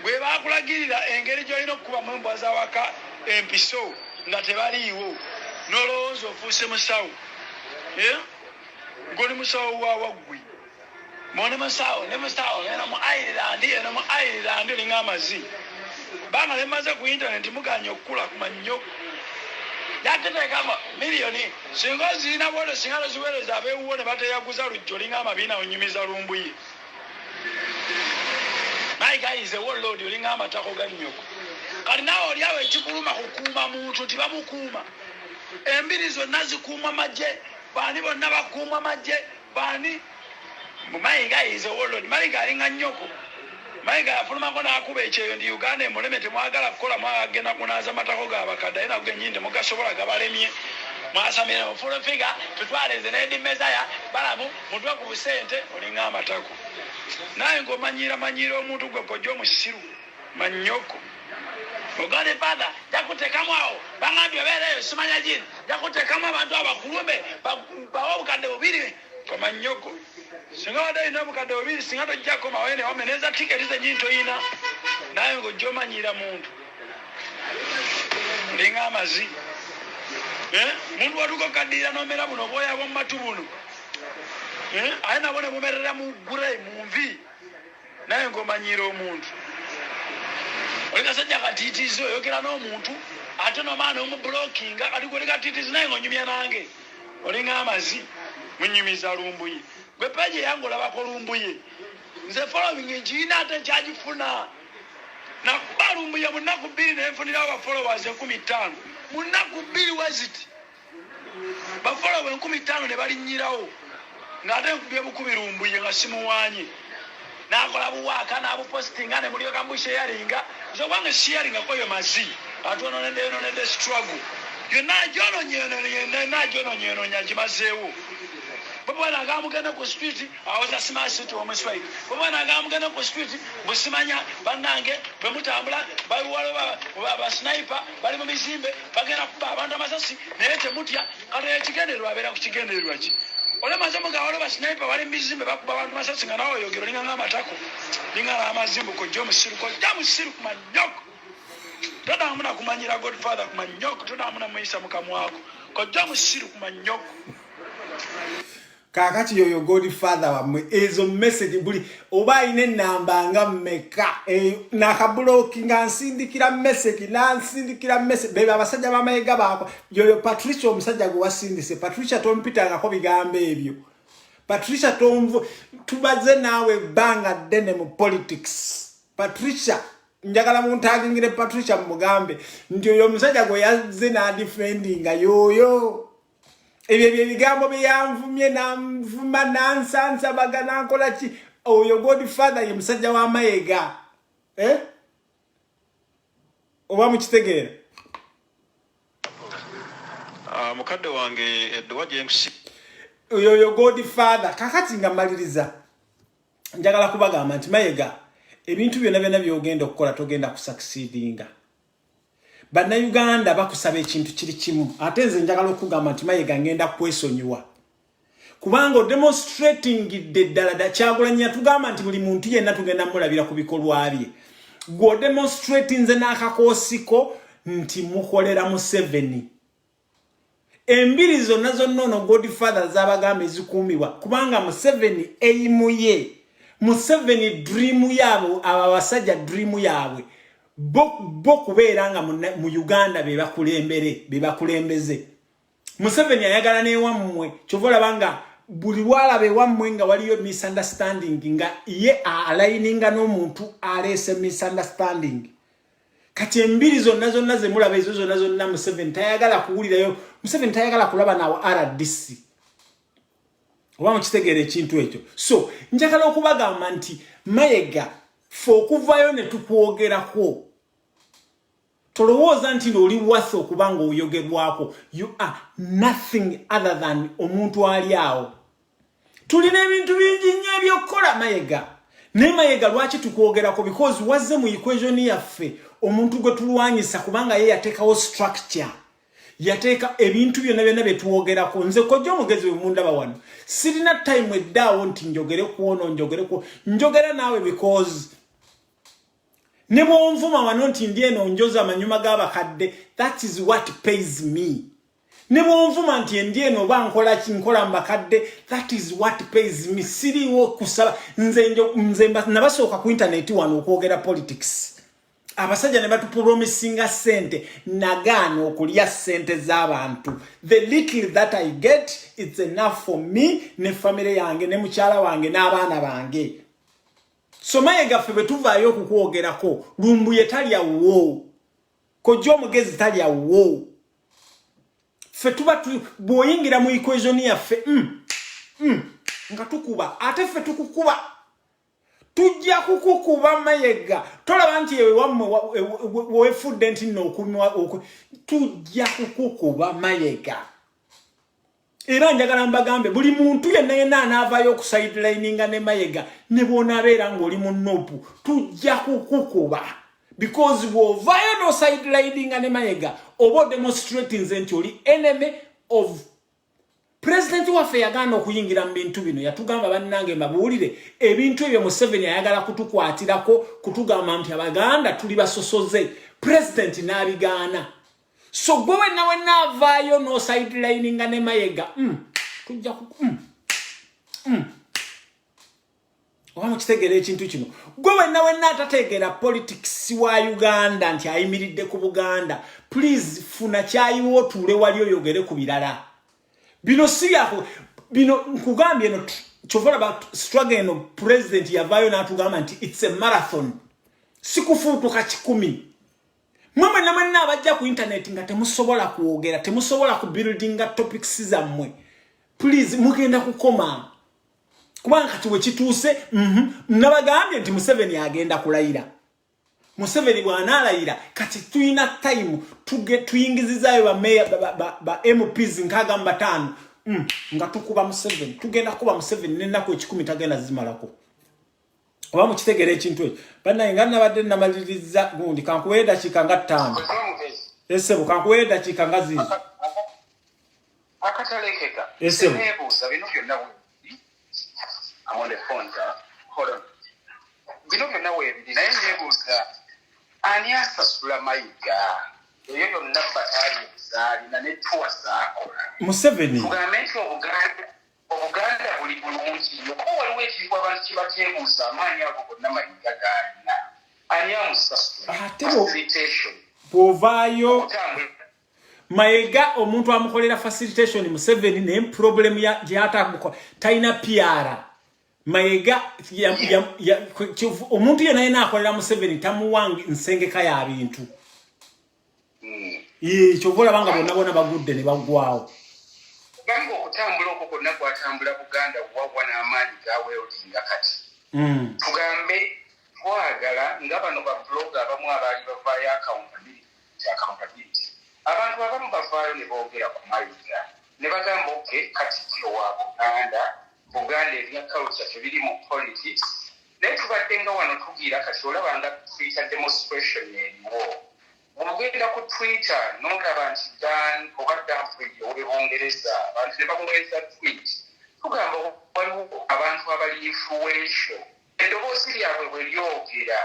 bwe bakulagirira engeri gy'olina okukubamu embwa zawaka empiso nga tebaliiwo n'olowooza ofuuse musawo ng'oli musawo wawaggwe mone musawo eno mu Ireland olinga amazi banga lemaze ku intaneti muganya okukula kumanyoko yatetekamo miliyoni singa ozirina bwolo singa toziweereza abeewuwo ne bateyaguza lujja olinga amabiina onyumiza lumbuye nayigayize wolodi olinga amatako ga nnyoko kati naawe oli awo ekikuluma kukuuma muntu tibamukuuma embiri zonna zikuuma magye baani bonna bakuuma magye baani mumayigayize wolodi mayiga alinga nnyoko mayiga yafulumako n'akuba ekyeyo ndi Uganda emuleme temwagala kukola mwagenda kunaaza matako gabakadde aye nago genyini temugasobola gabalemye mwasamire mufulufiga tutwaleze n'edimezaya balamu mutwe ku busente olinga amatako naye ng'omanyiira omuntu gwe kojja omusiru manyoko ogade fada jakutekamu awo bangambye obeereyo simanya gini jakutekamu abantu abakulumbe bawa obukadde bubiri komanyoko singa wadde olina obukadde bubiri singa tojjako mawene wameneza tiketi zenyini toyina naye ng'ojja omanyiira muntu olinga amazi muntu watuka okaddiira n'omera buno obwoya bw'omu matu buno aye nabo ne bumerera mu gure mu nvi naye ng'omanyiira omuntu oli kasajja katiitiizi oyogera n'omuntu ate nomaana omubulokinga kati gwe oli katiitiizi naye ng'onyumya nange olinga amazi munyumiza lumbuye gwe peji eyange olabako lumbuye nze following nkiina ate nkyagifuna nakuba lumbuye mu nnaku 2 nenfunirawo bafollowers 15,000 mu nnaku 2 weziti bafolowe 15,000 ne balinnyirawo ng'ate nkubye bukubi lumbuye nga simuwaanye nakola buwaaka n'abupositinga ne mulyoka mbusheyalinga nze obwange siyaringako yo mazi ate ononedde struggle yonna gyononyeenonya gimazeewo bwebwana agamugenda ku street awoza simasiti omuswai bwebwana agamugenda ku street busimanya bannange bwe mutambula baliwalo basniper bali mu bizimbe bagenda kuba abantu amasasi naye temutya kati ekigendererwa abeera ku kigendererwa ki olemaze mugawalo basniper bali mu bizimbe bakuba abantu masasi nga nawe oyogera olinga ng'amatako linga n'amazimbu kojja omusiru kojja musiru ku manyoko todamu na kumanyira godfather ku manyoko todamu na muyisa mukamwako kojja musiru ku manyoko kakati yoyo godfather wamwe ezo message buli oba ine namba nga mmeka nakabuloki nga nsindikira message bebe abasajja bamayiga bako yoyo Patricia omusajja gwe wasindise Patricia tompita ngako bigambo ebyo Patricia tomvu tubaze nawe banga dene mu politics Patricia njagala muntagingire Patricia mugambe ndio yoyo omusajja gwe yazze na defending yoyo ebyo bigambo byanvumye namvuma nansansa bagana nkola ki oyo godfather ye musajja wa mayega oba mukitegeera mukadde wange Edward James oyo godfather kakati nga maliriza njagala kubagamba nti mayega ebintu byonna byogenda okukola togenda kusucceedinga Bana Uganda bakusaba ekintu kiri kimu ate nze njagala okugamba nti mayega ngenda kwesonyiwa kubanga demonstrating ddala Kyagulanyi tugamba nti buli muntu yenna tugenda mulabira ku bikolwa bye go demonstrating nze n'akakoosiko nti mukolera mu 7 embiri zonna zonnono godfather z'abagamba ezikuumibwa kubanga mu 7 eimuye mu 7 dream yabo abasajja dream yabwe bo kubeera mu Uganda bebakulembeze Museveni ayagala newammwe kyovola banga buli walabe wammwe nga waliyo misunderstanding nga ye aligninga n'omuntu alese misunderstanding kati embiri zonna ze mulaba ezo zonna Museveni tayagala kuwulirayo Museveni tayagala kulaba nawo RDC oba mukitegeera ekintu ekyo so njagala okubagamba nti Mayiga fe okuvayo ne tukwogerako tolowooza nti oli wase okubanga oyogerwako. You are nothing other than omuntu ali awo. Tulina ebintu bingi nnyo ebyokukola Mayiga. Ne Mayiga lwaki tukwogerako? Because wazze mu equation yaffe omuntu gwe tulwanyisa kubanga ye yateekawo structure. Yateeka ebintu byonna betuwogerako. Nze kojja omugezi we mundaba wano. Sirina time eddaawo nti njogere kuono njogera naawe because ne bwonvuma wano nti ndi eno njoza amanyuma g'abakadde, that is what pays me. Ne bwonvuma nti ndi eno bankola kinkola mbakadde, that is what pays me. Siriwo kusaba nze nabasooka ku internet wano okwogera politics. Abasajja ne batupromisinga sente nagaana okulya sente z'abantu. The little that I get, it's enough for me ne family yange ne mukyala wange n'abaana bange. So Mayiga ffe betuvaayo okukwogerako lumbuye talya wo. Kojja omugezi talya wo. Ffe tuba bw'oyingira mu equation yaffe nga tukuba ate ffe tukukuba. Tujja kukukuba Mayiga. Tolaba nti ewe wammwe wefudde nti nno okunywa tujja kukukuba Mayiga. Era njagala mbagambe buli muntu yenna anaavaayo ku sidelininga ne Mayiga ne bw'onaabeera ng'oli mu nopu tujja kukukuba. Because bw'ovaayo no sidelininga ne Mayiga oba demonstrating nti oli enemy of President waffe yagaana okuyingira mu bintu bino. Yatugamba bannange mabuulire ebintu ebyo Museveni ayagala kutukwatirako kutugamba nti Abaganda tuli basosoze. President n'abigaana. So gwe wenna avaayo no sidelininga ne Mayiga tujja oba mukitegeera ekintu kino. Gwe wenna atategeera politics wa Uganda nti ayimiridde ku Buganda, please funa kyayiwo otuule wali oyogere ku birala. Bino siyako bino nkugambye no chovola about struggle no president yavayo n'atugamba nti it's a marathon. Sikufuutuka 10. Mwe na abajja ku internet nga temusobola kuogera, temusobola ku buildinga topics zammwe. Please mugenda kukoma. Kubanga kati we kituuse nabagambye nti Museveni agenda kulayira. Museveni bw'anaalayira kati tuyina time tuyingizizaayo ba MPs nkaaga mu 5 nga tukuba Museveni. Tugenda kuba Museveni n'ennaku 10 tagenda zimalako. Oba mukitegeera ekintu ekyo. Bannaye nga nabadde namaliriza gundi kankuwe dakiika nga 5. Esebo kankuwe dakiika nga zizi. Akatalekeka. Esebo. Nebuuza bino byonna I'm on the phone. Hold on. Bino byonna weebiri naye nebuuza ani asasula Mayiga eyo yonna batali zaalina ne tuwa zaakola. Museveni. Tugambe nti Obuganda buli bulungi nnyo ko waliwo ekiringo abantu kye bateebuuza amaanyi ago gonna Mayiga gaalina. Ani amusasula? Facilitation. Bw'ovaayo Mayiga omuntu amukolera facilitation Museveni naye problem gy'atamukola talina PR. Mayiga omuntu yenna akolera Museveni tamuwangi nsengeka ya bintu. Kyovola banga bonna bagudde ne baggwawo. Gamba okutambula okwo kwonna kwatambula Buganda wawa n'amaanyi gaweolinga kati. Tugambe twagala nga bano babloga abamu abaali bavaayo accountability. Abantu abamu bavaayo ne boogera ku Mayiga ne bagamba kati wa Buganda erina culture tebiri mu politics. Naye tubadde nga wano tugira kati olaba nga Twitter demonstration eriwo. Ogenda ku Twitter n'olaba nti Dan oba Danfrey ow'Ebongereza abantu ne bamuweereza tweet. Tugamba waliwo abantu abali influential. Eddoboozi lyabwe bwe lyogera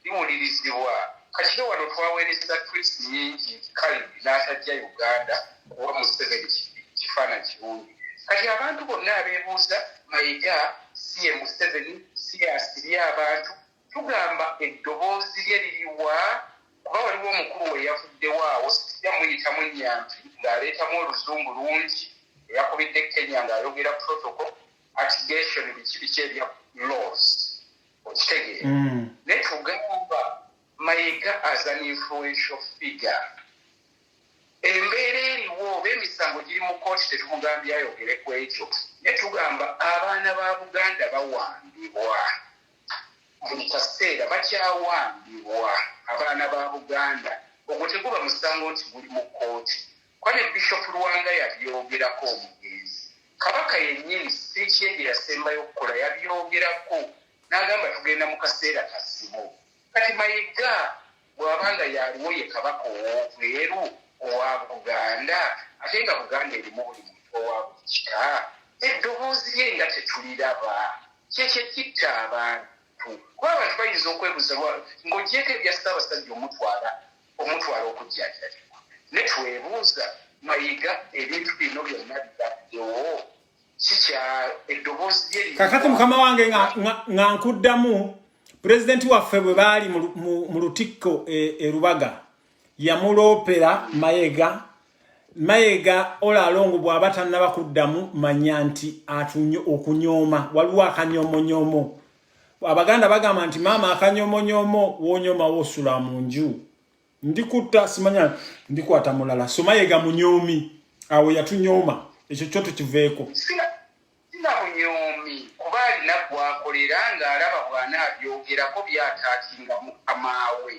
liwulirizibwa. Kati wano twaweereza tweets nnyingi Kalidi n'atajja Uganda oba Museveni kifaananyi kirungi. Kati abantu bonna abeebuuza Mayiga si ye Museveni si asirye abantu. Tugamba eddoboozi lye liriwa kuba waliwo omukulu we yavuddewo awo yamuyitamu ennyampi ng'aleetamu oluzungu lungi eyakubidde Kenya ng'ayogera protocol actigation biki ebya laws okitegeera. Naye tugamba Mayiga as an influential figure. Embeera eriwo oba emisango giri mu kooti tetumugambye ayogere ku ekyo. Naye tugamba abaana ba Buganda bawambibwa. buli kaseera bakyawambibwa abaana ba Buganda ogwo teguba musango nti guli mu kkooti kwane Bishop Lwanga yabyogerako omugenzi Kabaka yennyini siiki ye yasembayo okukola yabyogerako n'agamba tugenda mu kaseera kasibo kati Mayiga bw'abanga yaliwo ye Kabaka ow'obweru owa Buganda ate nga Buganda erimu buli muntu owa buli kika eddoboozi lye nga tetuliraba kyekyo kitta abantu kuba abantu bayinza okwebuuza ng'ogyeko ebya Ssaabasajja omutwala okujjanjabibwa ne twebuuza Mayiga ebintu bino byonna bibaddewo kikya eddoboozi lye kakati mukama wange nga nkuddamu pulezidenti waffe bwe baali mu lutikko Rubaga yamuloopera Mayiga Olalongo bw'aba tannaba kuddamu manya nti okunyooma waliwo akanyomonyoomo Abaganda bagamba nti maama akanyomonyoomo wonyoma wosula mu nju ndikutta simanya ndikwata mulala so Mayiga munyoomi awo yatunyooma ekyo kyo tukiveeko sina munyoomi kuba alina gwakolera ng'alaba bw'anabyogerako byataatinga mukamaawe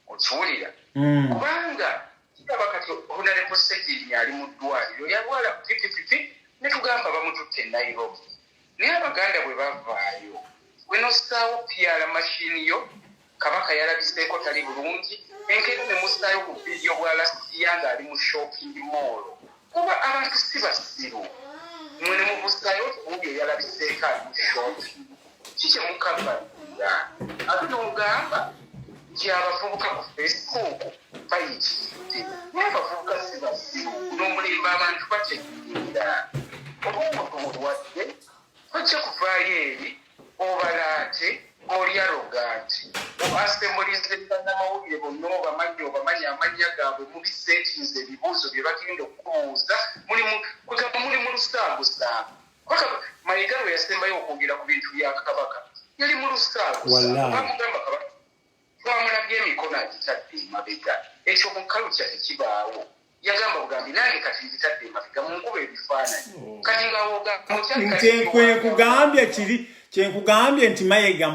okiwulira kubanga kiraba kati Honorable Ssegirinnya ali mu ddwaliro yalwala pipipipi ne tugamba bamututte Nairobi naye Abaganda bwe bavaayo wenosaawo pyala mashini yo Kabaka yalabiseeko tali bulungi enkero ne musaayo ku vidiyo bwa lasiya ng'ali mu shopping mall kuba abantu si basiru mwene mu busaayo obubi yalabiseeko ali mu shopping kikye mukabalira ate ogamba nti abavubuka ku Facebook bayitidde naye abavubuka si basiru n'omulembe abantu bategeera obumuntu bulwadde ojja kuvaayo eri obalaate oli aroganti obasembulize bannamawulire bonna obamanya amannya gaabwe muli settings ebibuuzo bye bagenda okubuuza kugamba muli mu lusaagusango paka Mayiga lwe yasembayo okwogera ku bintu bya Kabaka yali mu lusaagusango Kabaka twamulabye emikono agitadde emabega ekyo mu kaluca tekibaawo yagamba bugambi nange kati ngitadde emabega mu nkuba ebifaananyi kati kyenkugambye nti Mayiga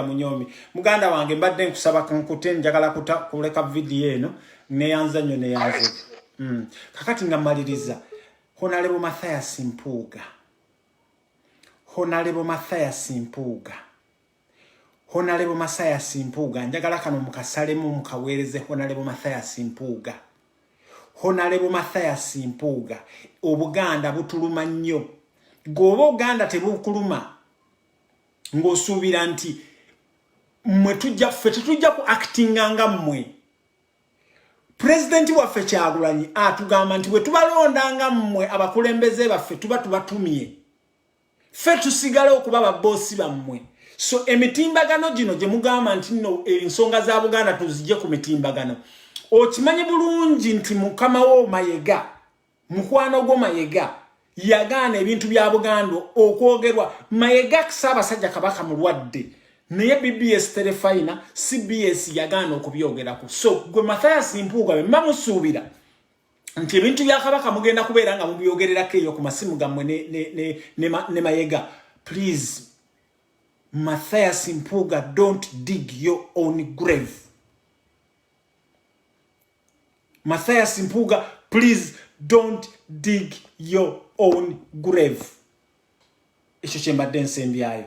munyoomi muganda wange mbadde nkusaba kankute njagala kuleka vidiyo eno neyanza nnyo neyanze kakati nga maliriza Honorable Mathias Mpuuga njagala kano mukasalemu mukaweereze Honorable Mathias Mpuuga Obuganda butuluma nnyo goba Uganda tebukuluma ng'osuubira nti mmwe tetujja ku actinga nga mmwe Pulezidenti waffe Kyagulanyi atugamba nti bwe tubalondanga mmwe abakulembeze baffe tuba tubatumye ffe tusigala okuba babboosi bammwe so emitimbagano gino gye mugamba nti nno ensonga za Buganda tuzijje ku mitimbagano okimanyi bulungi nti mukama wo Mayiga mukwano gwo Mayiga yagaana ebintu bya Buganda okwogerwa Mayiga Ssaabasajja Kabaka mulwadde naye BBS Terefayina CBS yagaana okubyogerako so gwe Mathias Mpuuga bemamusuubira nti ebintu bya Kabaka mugenda kubeera nga mubyogererako eyo ku masimu gammwe ne Mayiga please Mathias Mpuuga don't dig your own grave Mathias Mpuuga please don't dig your own grave ekyo kyembadde nsembyayo